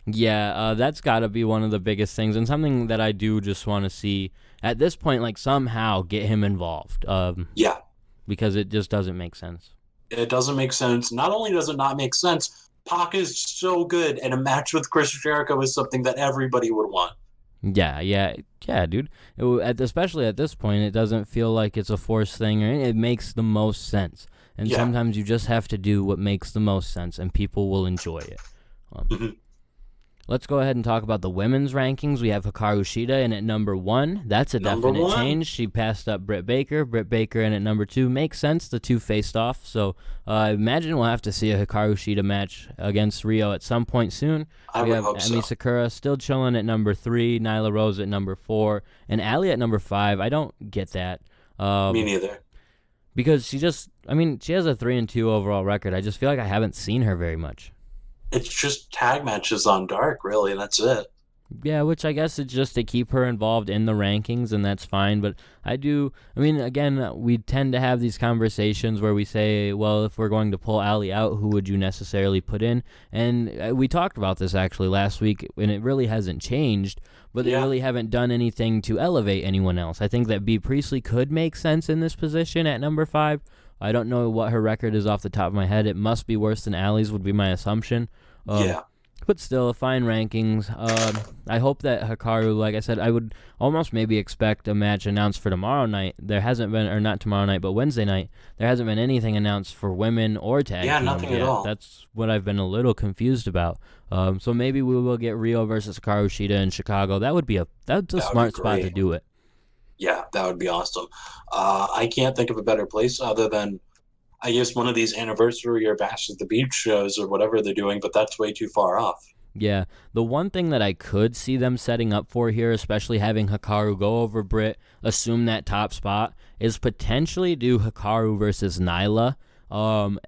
Yeah, that's got to be one of the biggest things, and something that I do just want to see at this point, like, somehow get him involved. Yeah. Because it just doesn't make sense. It doesn't make sense. Not only does it not make sense, Pac is so good, and a match with Chris Jericho is something that everybody would want. Yeah, dude. Especially at this point, it doesn't feel like it's a forced thing, or it makes the most sense. And sometimes you just have to do what makes the most sense, and people will enjoy it. Let's go ahead and talk about the women's rankings. We have Hikaru Shida in at number 1. That's a definite change. She passed up Britt Baker. Britt Baker in at number 2. Makes sense. The two faced off. So I imagine we'll have to see a Hikaru Shida match against Rio at some point soon. We have Emi Sakura still chilling at number 3. Nyla Rose at number 4. And Allie at number 5. I don't get that. Me neither. Because she has a 3-2 overall record. I just feel like I haven't seen her very much. It's just tag matches on Dark, really, and that's it. Yeah, which I guess it's just to keep her involved in the rankings, and that's fine. But again, we tend to have these conversations where we say, well, if we're going to pull Allie out, who would you necessarily put in? And we talked about this actually last week, and it really hasn't changed, but they really haven't done anything to elevate anyone else. I think that Bea Priestley could make sense in this position at number 5. I don't know what her record is off the top of my head. It must be worse than Allie's would be my assumption. But still, fine rankings. I hope that Hikaru, like I said, I would almost maybe expect a match announced for tomorrow night. There hasn't been, or not tomorrow night, but Wednesday night. There hasn't been anything announced for women or tag teams. Yeah, nothing at all. That's what I've been a little confused about. So maybe we will get Rio versus Hikaru Shida in Chicago. That's a smart spot to do it. Yeah, that would be awesome. I can't think of a better place other than, I guess, one of these anniversary or Bash at the Beach shows or whatever they're doing, but that's way too far off. Yeah, the one thing that I could see them setting up for here, especially having Hikaru go over Britt, assume that top spot, is potentially do Hikaru versus Nyla. And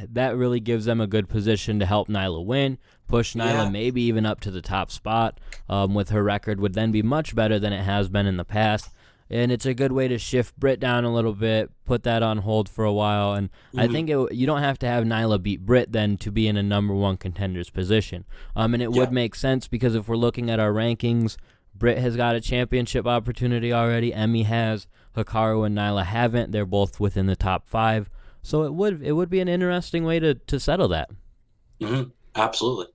that really gives them a good position to help Nyla win, push Nyla maybe even up to the top spot. With her record would then be much better than it has been in the past. And it's a good way to shift Britt down a little bit, put that on hold for a while. And I think you don't have to have Nyla beat Britt then to be in a number 1 contender's position. And it would make sense, because if we're looking at our rankings, Britt has got a championship opportunity already. Emmy has. Hikaru and Nyla haven't. They're both within the top 5. So it would be an interesting way to settle that. Absolutely.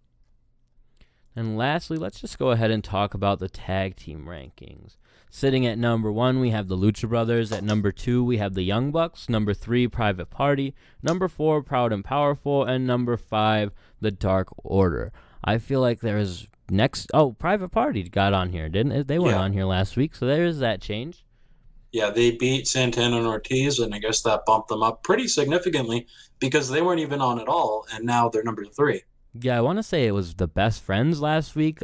And lastly, let's just go ahead and talk about the tag team rankings. Sitting at number 1, we have the Lucha Brothers. At number 2, we have the Young Bucks. Number 3, Private Party. Number 4, Proud and Powerful. And number 5, the Dark Order. I feel like there's Private Party got on here, didn't it? They weren't on here last week, so there is that change. Yeah, they beat Santana and Ortiz, and I guess that bumped them up pretty significantly, because they weren't even on at all, and now they're number 3. Yeah, I want to say it was the Best Friends last week.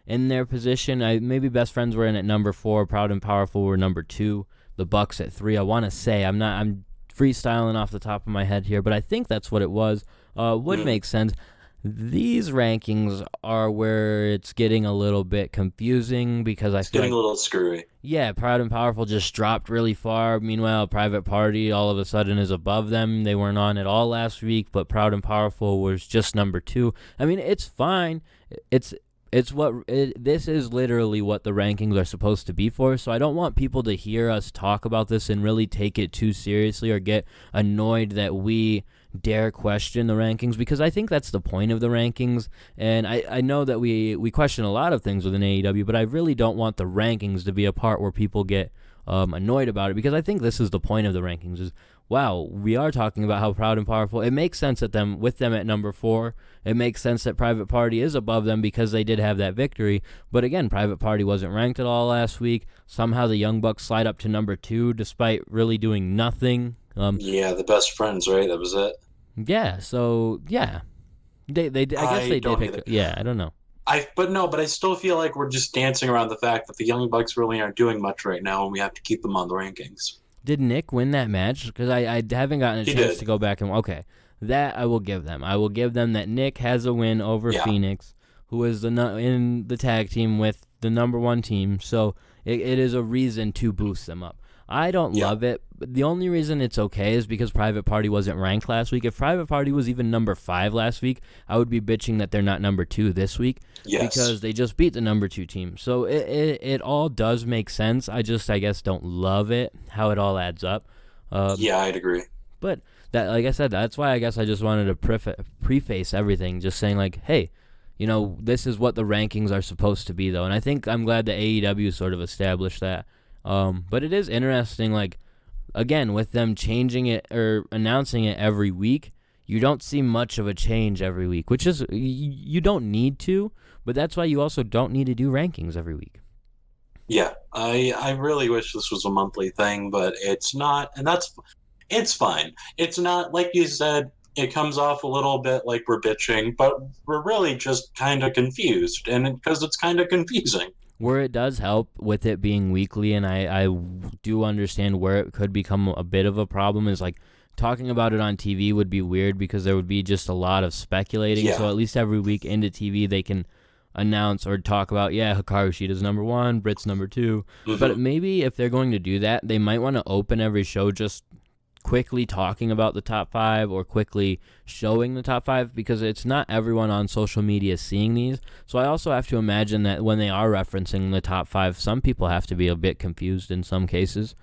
In their position, maybe Best Friends were in at number 4. Proud and Powerful were number 2. The Bucks at 3. I want to say I'm freestyling off the top of my head here, but I think that's what it was. Would make sense. These rankings are where it's getting a little bit confusing, because it's getting a little screwy. Yeah, Proud and Powerful just dropped really far. Meanwhile, Private Party all of a sudden is above them. They weren't on at all last week, but Proud and Powerful was just number 2. I mean, it's fine. This is literally what the rankings are supposed to be for, so I don't want people to hear us talk about this and really take it too seriously or get annoyed that we dare question the rankings, because I think that's the point of the rankings. And I know that we question a lot of things within AEW, but I really don't want the rankings to be a part where people get annoyed about it, because I think this is the point of the rankings, is wow, we are talking about how proud and powerful. It makes sense with them at number 4. It makes sense that Private Party is above them because they did have that victory. But again, Private Party wasn't ranked at all last week. Somehow the Young Bucks slide up to number 2 despite really doing nothing. Yeah, the best friends, right? That was it. Yeah, so yeah. I guess they did pick. Yeah, I don't know. But I still feel like we're just dancing around the fact that the Young Bucks really aren't doing much right now, and we have to keep them on the rankings. Did Nick win that match? Because I haven't gotten a chance to go back and okay, that I will give them. I will give them that Nick has a win over Phoenix, who is in the tag team with the number 1 team. So it is a reason to boost them up. I don't love it. But the only reason it's okay is because Private Party wasn't ranked last week. If Private Party was even number 5 last week, I would be bitching that they're not number 2 this week because they just beat the number 2 team. So it all does make sense. I guess don't love it, how it all adds up. I'd agree. But that, like I said, that's why I guess I just wanted to preface everything, just saying like, hey, this is what the rankings are supposed to be, though. And I think I'm glad that AEW sort of established that. But it is interesting, like, again, with them changing it or announcing it every week, you don't see much of a change every week, which is, you don't need to, but that's why you also don't need to do rankings every week. Yeah, I really wish this was a monthly thing, but it's not, and it's fine. It's not, like you said, it comes off a little bit like we're bitching, but we're really just kind of confused, and because it's kind of confusing. Where it does help with it being weekly, and I do understand where it could become a bit of a problem, is like talking about it on TV would be weird because there would be just a lot of speculating. Yeah. So at least every week into TV they can announce or talk about, Hikaru Shida's number 1, Britt's number 2. Mm-hmm. But maybe if they're going to do that, they might want to open every show just quickly talking about the top 5 or quickly showing the top 5, because it's not everyone on social media seeing these. So I also have to imagine that when they are referencing the top 5, some people have to be a bit confused in some cases,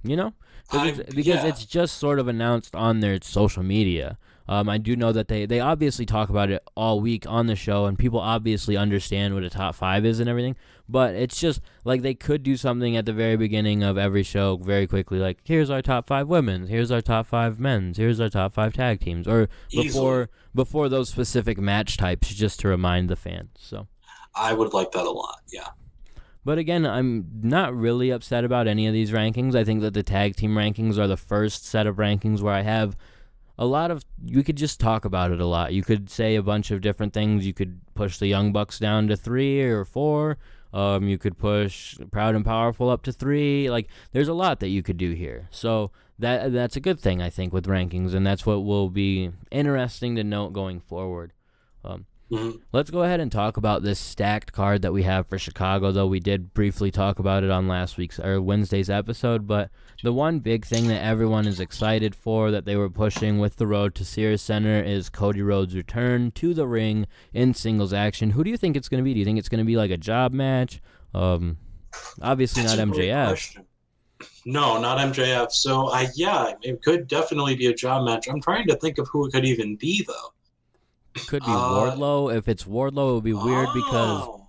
because it's just sort of announced on their social media. I do know that they obviously talk about it all week on the show, and people obviously understand what a top 5 is and everything, but it's just like they could do something at the very beginning of every show very quickly, like, here's our top 5 women's, here's our top 5 men's, here's our top 5 tag teams, or before those specific match types, just to remind the fans. So I would like that a lot, yeah. But again, I'm not really upset about any of these rankings. I think that the tag team rankings are the first set of rankings where I have a lot of, you could just talk about it a lot. You could say a bunch of different things. You could push the Young Bucks down to 3 or 4. You could push Proud and Powerful up to 3. Like, there's a lot that you could do here. So that's a good thing, I think, with rankings, and that's what will be interesting to note going forward. Let's go ahead and talk about this stacked card that we have for Chicago, though we did briefly talk about it on Wednesday's episode. But the one big thing that everyone is excited for, that they were pushing with the road to Sears Center, is Cody Rhodes' return to the ring in singles action. Who do you think it's going to be? Do you think it's going to be like a job match? Obviously not MJF. No, not MJF. So, it could definitely be a job match. I'm trying to think of who it could even be, though. Could be Wardlow. If it's Wardlow, it would be weird because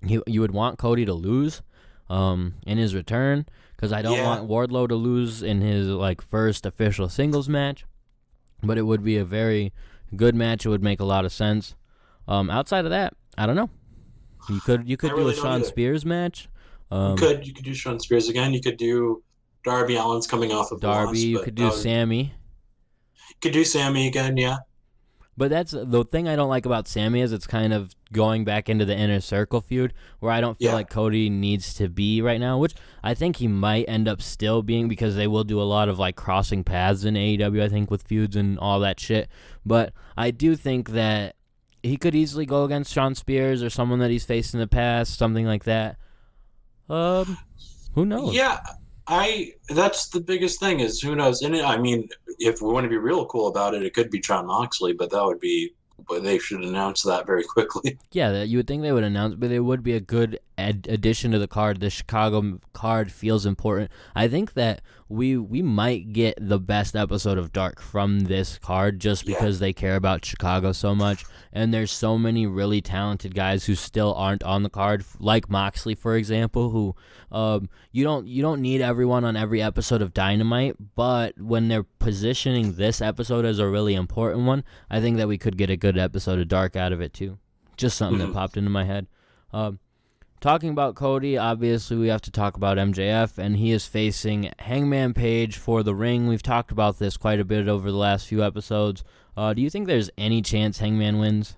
you would want Cody to lose in his return, because I don't want Wardlow to lose in his first official singles match. But it would be a very good match. It would make a lot of sense. Outside of that, I don't know. You could do a Shawn Spears match. You could do Shawn Spears again. You could do Darby Allin's coming off of Darby. You could do Sammy. You could do Sammy again, yeah. But that's the thing I don't like about Sammy, is it's kind of going back into the Inner Circle feud, where I don't feel like Cody needs to be right now, which I think he might end up still being, because they will do a lot of crossing paths in AEW, I think, with feuds and all that shit. But I do think that he could easily go against Shawn Spears or someone that he's faced in the past, something like that. Who knows? Yeah. That's the biggest thing, is who knows. And if we want to be real cool about it, it could be Jon Moxley, but they should announce that very quickly. Yeah, you would think they would announce, but it would be a good addition to the card. The Chicago card feels important. I think that we might get the best episode of Dark from this card just because they care about Chicago so much, and there's so many really talented guys who still aren't on the card, like Moxley, for example, who you don't need everyone on every episode of Dynamite, but when they're positioning this episode as a really important one, I think that we could get a good episode of Dark out of it too. Just something that popped into my head. Talking about Cody, obviously we have to talk about MJF, and he is facing Hangman Page for the ring. We've talked about this quite a bit over the last few episodes. Do you think there's any chance Hangman wins?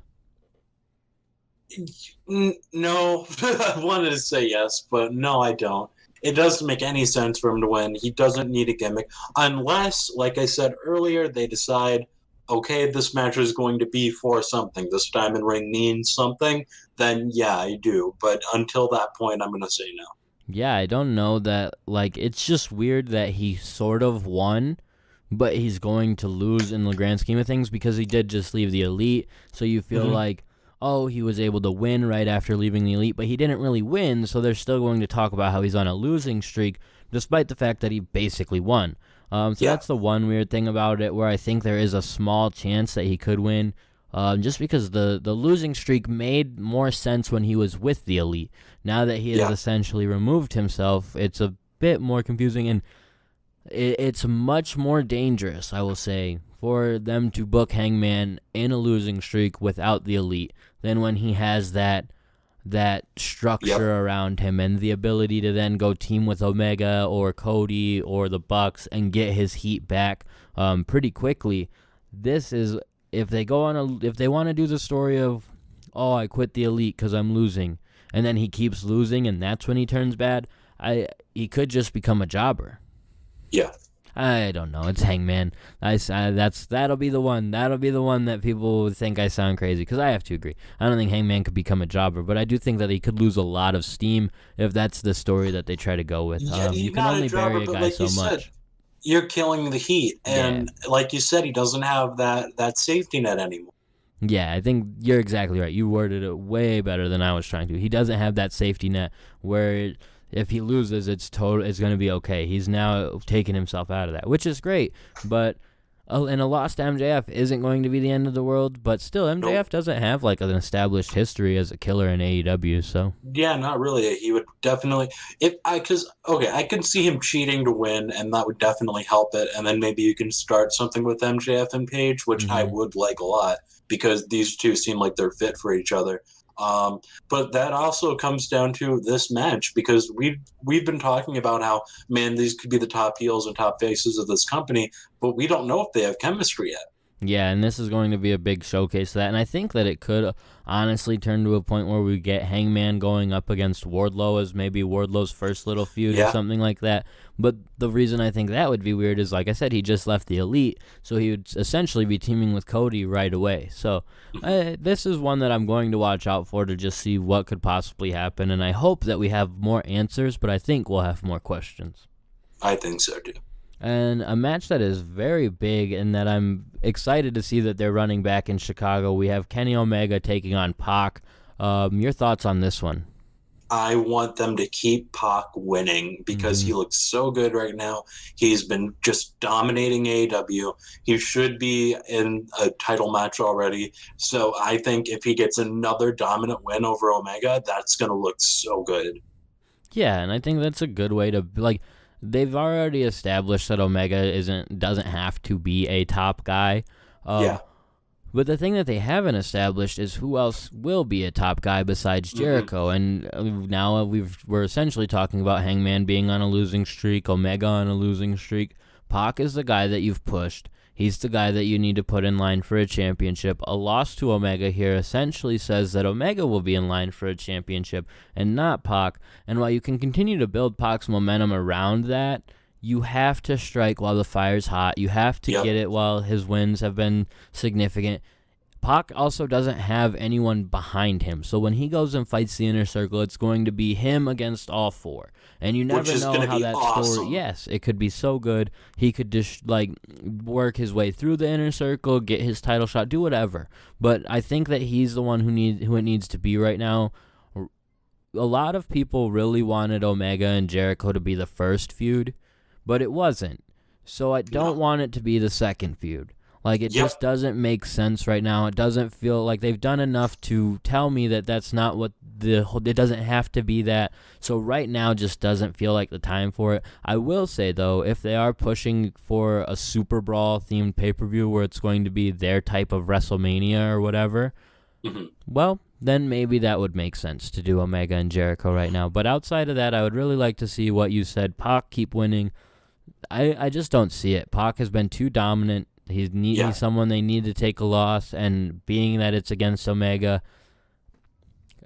No. I wanted to say yes, but no, I don't. It doesn't make any sense for him to win. He doesn't need a gimmick. Unless, like I said earlier, they decide, okay, this match is going to be for something. This diamond ring means something. Then, yeah, I do. But until that point, I'm going to say no. Yeah, I don't know that, it's just weird that he sort of won, but he's going to lose in the grand scheme of things because he did just leave the Elite. So you feel like, oh, he was able to win right after leaving the Elite, but he didn't really win, so they're still going to talk about how he's on a losing streak, despite the fact that he basically won. That's the one weird thing about it, where I think there is a small chance that he could win, just because the losing streak made more sense when he was with the Elite. Now that he has essentially removed himself, it's a bit more confusing, and it's much more dangerous, I will say, for them to book Hangman in a losing streak without the Elite than when he has that structure around him and the ability to then go team with Omega or Cody or the Bucks and get his heat back pretty quickly. This is, if they want to do the story of, oh, I quit the Elite because I'm losing, and then he keeps losing and that's when he turns bad, he could just become a jobber. Yeah. I don't know. It's Hangman. That'll be the one. That'll be the one that people would think I sound crazy, because I have to agree. I don't think Hangman could become a jobber, but I do think that he could lose a lot of steam if that's the story that they try to go with. You can only bury a guy so much. You're killing the heat, and like you said, he doesn't have that safety net anymore. Yeah, I think you're exactly right. You worded it way better than I was trying to. He doesn't have that safety net where if he loses, it's going to be okay. He's now taken himself out of that, which is great. But and a loss to MJF isn't going to be the end of the world. But still, MJF doesn't have an established history as a killer in AEW. So yeah, not really. He would definitely I can see him cheating to win, and that would definitely help it. And then maybe you can start something with MJF and Page, which I would like a lot, because these two seem like they're fit for each other. But that also comes down to this match, because we've been talking about how, man, these could be the top heels and top faces of this company, but we don't know if they have chemistry yet. Yeah, and this is going to be a big showcase of that, and I think that it could honestly turn to a point where we get Hangman going up against Wardlow as maybe Wardlow's first little feud or something like that. But the reason I think that would be weird is, like I said, he just left the Elite, so he would essentially be teaming with Cody right away. So this is one that I'm going to watch out for to just see what could possibly happen, and I hope that we have more answers, but I think we'll have more questions. I think so, too. And a match that is very big and that I'm excited to see that they're running back in Chicago. We have Kenny Omega taking on Pac. Your thoughts on this one? I want them to keep Pac winning, because he looks so good right now. He's been just dominating AEW. He should be in a title match already. So I think if he gets another dominant win over Omega, that's going to look so good. Yeah, and I think that's a good way to, they've already established that Omega doesn't have to be a top guy. But the thing that they haven't established is who else will be a top guy besides Jericho. And now we're essentially talking about Hangman being on a losing streak, Omega on a losing streak. Pac is the guy that you've pushed. He's the guy that you need to put in line for a championship. A loss to Omega here essentially says that Omega will be in line for a championship and not Pac. And while you can continue to build Pac's momentum around that, you have to strike while the fire's hot. You have to get it while his wins have been significant. Pac also doesn't have anyone behind him. So when he goes and fights the Inner Circle, it's going to be him against all four. And you never know how that story... Yes, it could be so good. He could just, work his way through the Inner Circle, get his title shot, do whatever. But I think that he's the one who it needs to be right now. A lot of people really wanted Omega and Jericho to be the first feud, but it wasn't. So I don't want it to be the second feud. Like, it just doesn't make sense right now. It doesn't feel like they've done enough to tell me that that's not what it doesn't have to be that. So right now just doesn't feel like the time for it. I will say, though, if they are pushing for a Super Brawl-themed pay-per-view where it's going to be their type of WrestleMania or whatever, well, then maybe that would make sense to do Omega and Jericho right now. But outside of that, I would really like to see what you said. Pac keep winning. I just don't see it. Pac has been too dominant. He's someone they need to take a loss, and being that it's against Omega,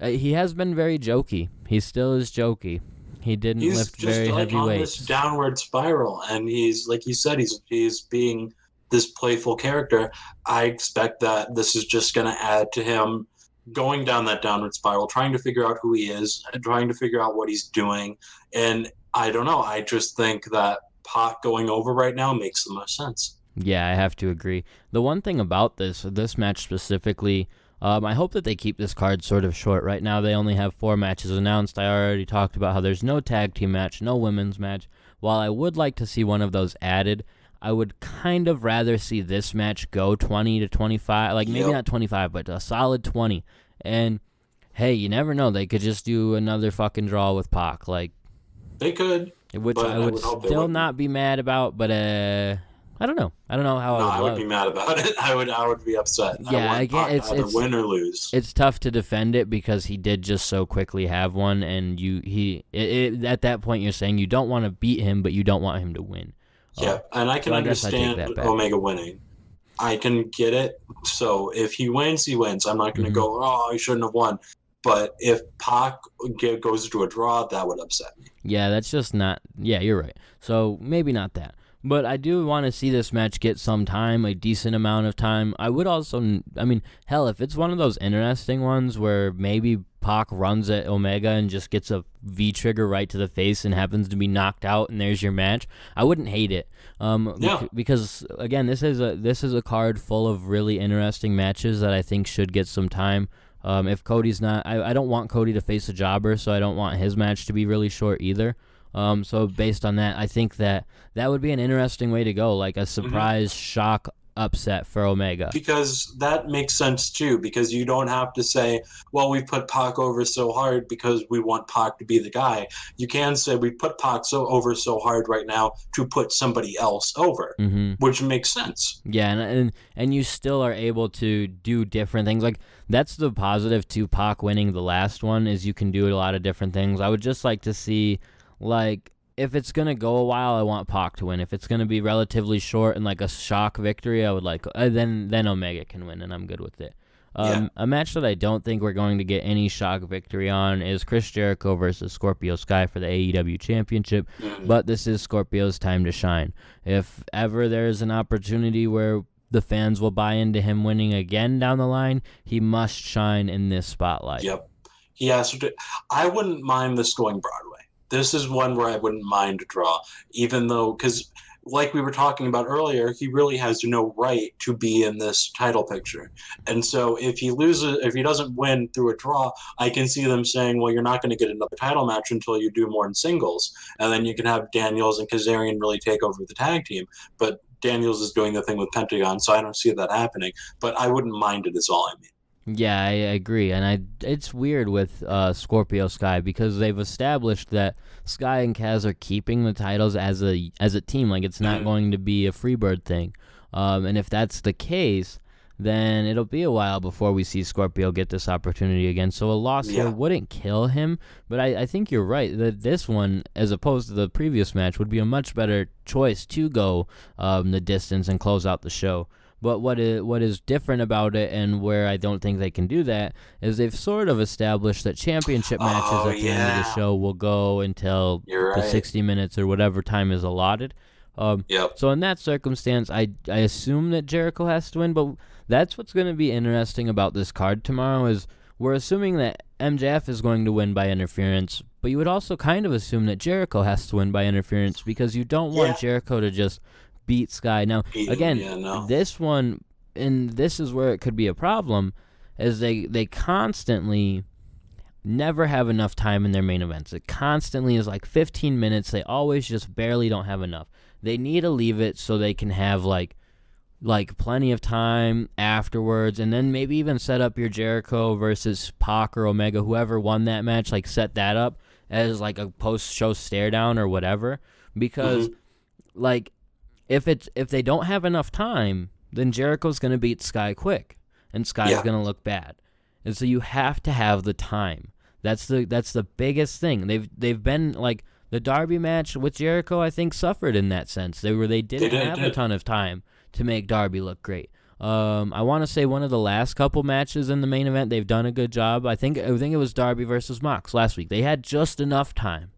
he has been very jokey. He still is jokey. He didn't lift very heavy weights. He's just on this downward spiral, and he's, like you said, he's being this playful character. I expect that this is just going to add to him going down that downward spiral, trying to figure out who he is, trying to figure out what he's doing, and I don't know. I just think that Pac going over right now makes the most sense. Yeah, I have to agree. The one thing about this match specifically, I hope that they keep this card sort of short. Right now, they only have 4 matches announced. I already talked about how there's no tag team match, no women's match. While I would like to see one of those added, I would kind of rather see this match go 20 to 25. Like, maybe not 25, but a solid 20. And, hey, you never know. They could just do another fucking draw with Pac. Like, they could. Which I would still not be mad about, but I don't know. I don't know how I would be mad about it. I would be upset. Yeah, again, it's win or lose. It's tough to defend it because he did just so quickly have one, and at that point you're saying you don't want to beat him, but you don't want him to win. Yeah, and I can understand Omega winning. I can get it. So if he wins, he wins. I'm not going to go, oh, he shouldn't have won. But if Pac goes to a draw, that would upset me. Yeah, that's just not. Yeah, you're right. So maybe not that. But I do want to see this match get some time, a decent amount of time. I would also, I mean, hell, if it's one of those interesting ones where maybe Pac runs at Omega and just gets a V-trigger right to the face and happens to be knocked out and there's your match, I wouldn't hate it. Because, again, this is a card full of really interesting matches that I think should get some time. If Cody's not, I don't want Cody to face a jobber, so I don't want his match to be really short either. So based on that, I think that would be an interesting way to go, like a surprise shock upset for Omega. Because that makes sense too, because you don't have to say, well, we put Pac over so hard because we want Pac to be the guy. You can say we put Pac over so hard right now to put somebody else over, which makes sense. Yeah, and you still are able to do different things. Like, that's the positive to Pac winning the last one, is you can do a lot of different things. I would just like to see, like, if it's going to go a while, I want Pac to win. If it's going to be relatively short and like a shock victory, I would like then Omega can win, and I'm good with it. A match that I don't think we're going to get any shock victory on is Chris Jericho versus Scorpio Sky for the AEW Championship, but this is Scorpio's time to shine. If ever there's an opportunity where the fans will buy into him winning again down the line, he must shine in this spotlight. Yep. He has to. I wouldn't mind this going Broadway. This is one where I wouldn't mind a draw, even though, because like we were talking about earlier, he really has no right to be in this title picture. And so if he doesn't win through a draw, I can see them saying, well, you're not going to get another title match until you do more in singles. And then you can have Daniels and Kazarian really take over the tag team. But Daniels is doing the thing with Pentagon, so I don't see that happening. But I wouldn't mind it, is all I mean. Yeah, I agree, and it's weird with Scorpio Sky because they've established that Sky and Kaz are keeping the titles as a team. Like, it's not going to be a Freebird thing, and if that's the case, then it'll be a while before we see Scorpio get this opportunity again. So a loss here wouldn't kill him, but I think you're right that this one, as opposed to the previous match, would be a much better choice to go the distance and close out the show. But what is different about it, and where I don't think they can do that, is they've sort of established that championship matches at the end of the show will go until the 60 minutes or whatever time is allotted. So in that circumstance, I assume that Jericho has to win, but that's what's going to be interesting about this card tomorrow is we're assuming that MJF is going to win by interference, but you would also kind of assume that Jericho has to win by interference because you don't want Jericho to just beat Sky. Now, again, this one, and this is where it could be a problem, is they constantly never have enough time in their main events. It constantly is like 15 minutes. They always just barely don't have enough. They need to leave it so they can have like plenty of time afterwards, and then maybe even set up your Jericho versus Pac or Omega, whoever won that match, like set that up as like a post-show stare down or whatever. Because like if they don't have enough time, then Jericho's gonna beat Sky quick, and Sky's gonna look bad. And so you have to have the time. That's the biggest thing. They've been like the Darby match with Jericho, I think, suffered in that sense. They didn't have a ton of time to make Darby look great. I want to say one of the last couple matches in the main event, they've done a good job. I think it was Darby versus Mox last week. They had just enough time.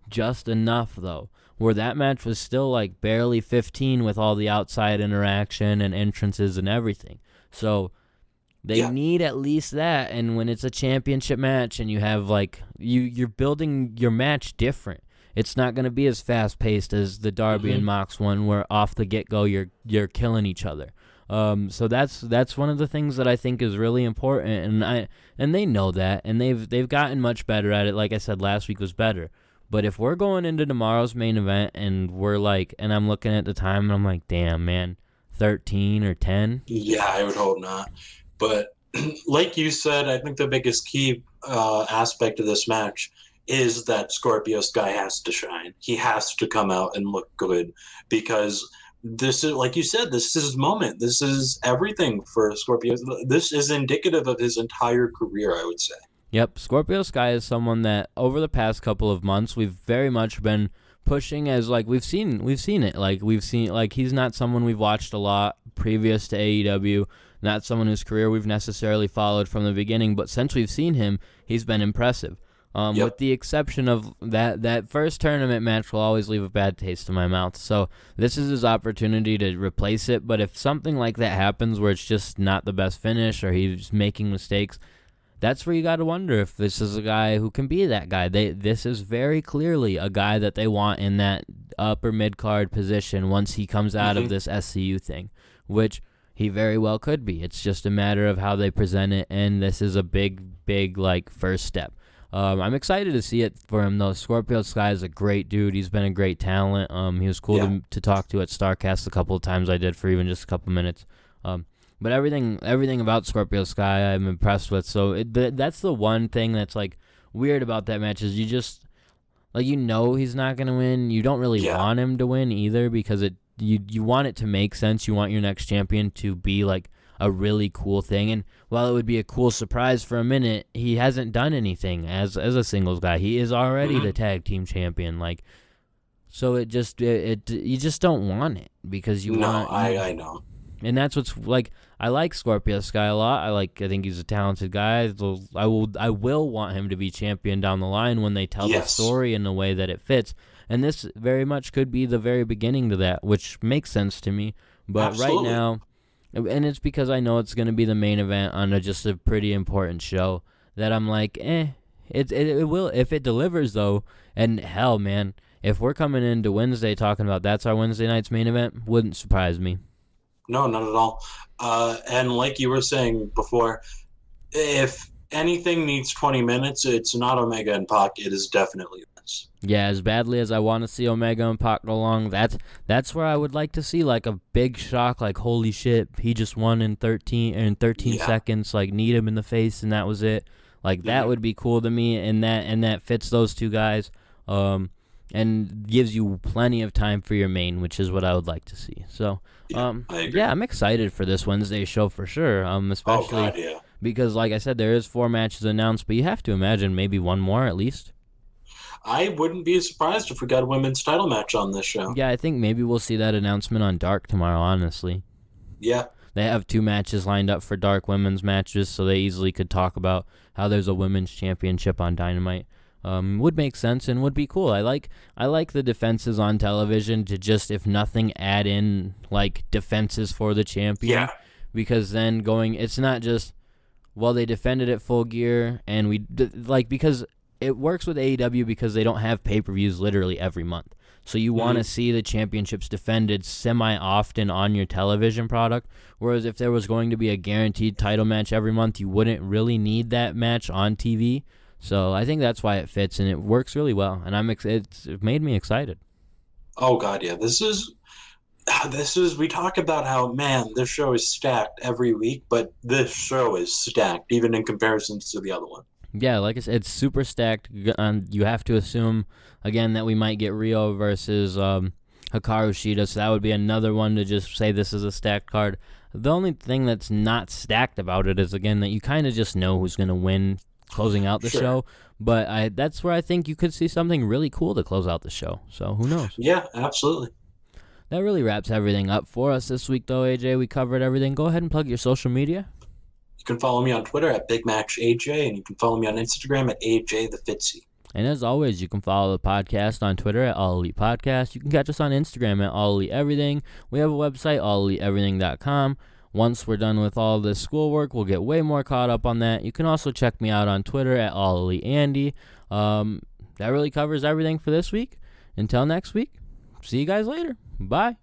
Just enough, though, where that match was still like barely 15 with all the outside interaction and entrances and everything. So they need at least that. And when it's a championship match and you have like you're building your match different. It's not going to be as fast-paced as the Darby and Mox one, where off the get-go you're killing each other. So that's one of the things that I think is really important, and they know that, and they've gotten much better at it. Like I said, last week was better. But if we're going into tomorrow's main event and we're like, and I'm looking at the time and I'm like, damn man, 13 or 10. Yeah, I would hope not. But like you said, I think the biggest key aspect of this match is that Scorpio Sky has to shine. He has to come out and look good, because this is, like you said, this is his moment. This is everything for Scorpio. This is indicative of his entire career, I would say. Yep, Scorpio Sky is someone that over the past couple of months we've very much been pushing as like we've seen it. Like we've seen, like, he's not someone we've watched a lot previous to AEW, not someone whose career we've necessarily followed from the beginning, but since we've seen him, he's been impressive. With the exception of that first tournament match will always leave a bad taste in my mouth. So this is his opportunity to replace it. But if something like that happens where it's just not the best finish or he's making mistakes, that's where you got to wonder if this is a guy who can be that guy. This is very clearly a guy that they want in that upper mid-card position once he comes out of this SCU thing, which he very well could be. It's just a matter of how they present it, and this is a big, like, first step. I'm excited to see it for him, though. Scorpio Sky is a great dude. He's been a great talent. He was cool to talk to at StarCast a couple of times. I did for even just a couple minutes. But everything about Scorpio Sky I'm impressed with. So that's the one thing that's like weird about that match is you just like he's not gonna win. You don't really want him to win either because you want it to make sense. You want your next champion to be like a really cool thing. And while it would be a cool surprise for a minute, he hasn't done anything as a singles guy. He is already the tag team champion. Like, so you just don't want it because you want. I know. And that's what's like. I like Scorpio Sky a lot. I think he's a talented guy. So I will want him to be champion down the line when they tell the story in a way that it fits. And this very much could be the very beginning to that, which makes sense to me. But right now, and it's because I know it's going to be the main event on just a pretty important show that I'm like, it will if it delivers though. And hell, man, if we're coming into Wednesday talking about that's our Wednesday night's main event, wouldn't surprise me. No, not at all. And like you were saying before, if anything needs 20 minutes, it's not Omega and Pac. It is definitely this. Yeah, as badly as I want to see Omega and Pac go along, that's where I would like to see like a big shock, like holy shit, he just won in 13 seconds, like need him in the face, and that was it. Like that would be cool to me, and that fits those two guys. And gives you plenty of time for your main, which is what I would like to see. So, I'm excited for this Wednesday show for sure. Especially because, like I said, there is 4 matches announced, but you have to imagine maybe one more at least. I wouldn't be surprised if we got a women's title match on this show. Yeah, I think maybe we'll see that announcement on Dark tomorrow, honestly. Yeah. They have 2 matches lined up for Dark women's matches, so they easily could talk about how there's a women's championship on Dynamite. Would make sense and would be cool. I like the defenses on television to just, if nothing, add in like defenses for the champion. Yeah. Because then it's not just, well, they defended at Full Gear and because it works with AEW because they don't have pay-per-views literally every month. So you want to see the championships defended semi-often on your television product. Whereas if there was going to be a guaranteed title match every month, you wouldn't really need that match on TV. So I think that's why it fits, and it works really well. And it made me excited. Oh God, yeah. This is we talk about how, man, this show is stacked every week, but this show is stacked even in comparison to the other one. Yeah, like I said, it's super stacked. You have to assume, again, that we might get Rio versus Hikaru Shida, so that would be another one to just say this is a stacked card. The only thing that's not stacked about it is, again, that you kind of just know who's going to win closing out the show. But that's where I think you could see something really cool to close out the show. So who knows? Yeah, absolutely. That really wraps everything up for us this week, though, AJ. We covered everything. Go ahead and plug your social media. You can follow me on Twitter at BigMatchAJ, and you can follow me on Instagram at AJTheFitzy. And as always, you can follow the podcast on Twitter at All Elite Podcast. You can catch us on Instagram at All Elite Everything. We have a website, alleliteeverything.com. Once we're done with all this schoolwork, we'll get way more caught up on that. You can also check me out on Twitter at All Elite Andy. That really covers everything for this week. Until next week, see you guys later. Bye.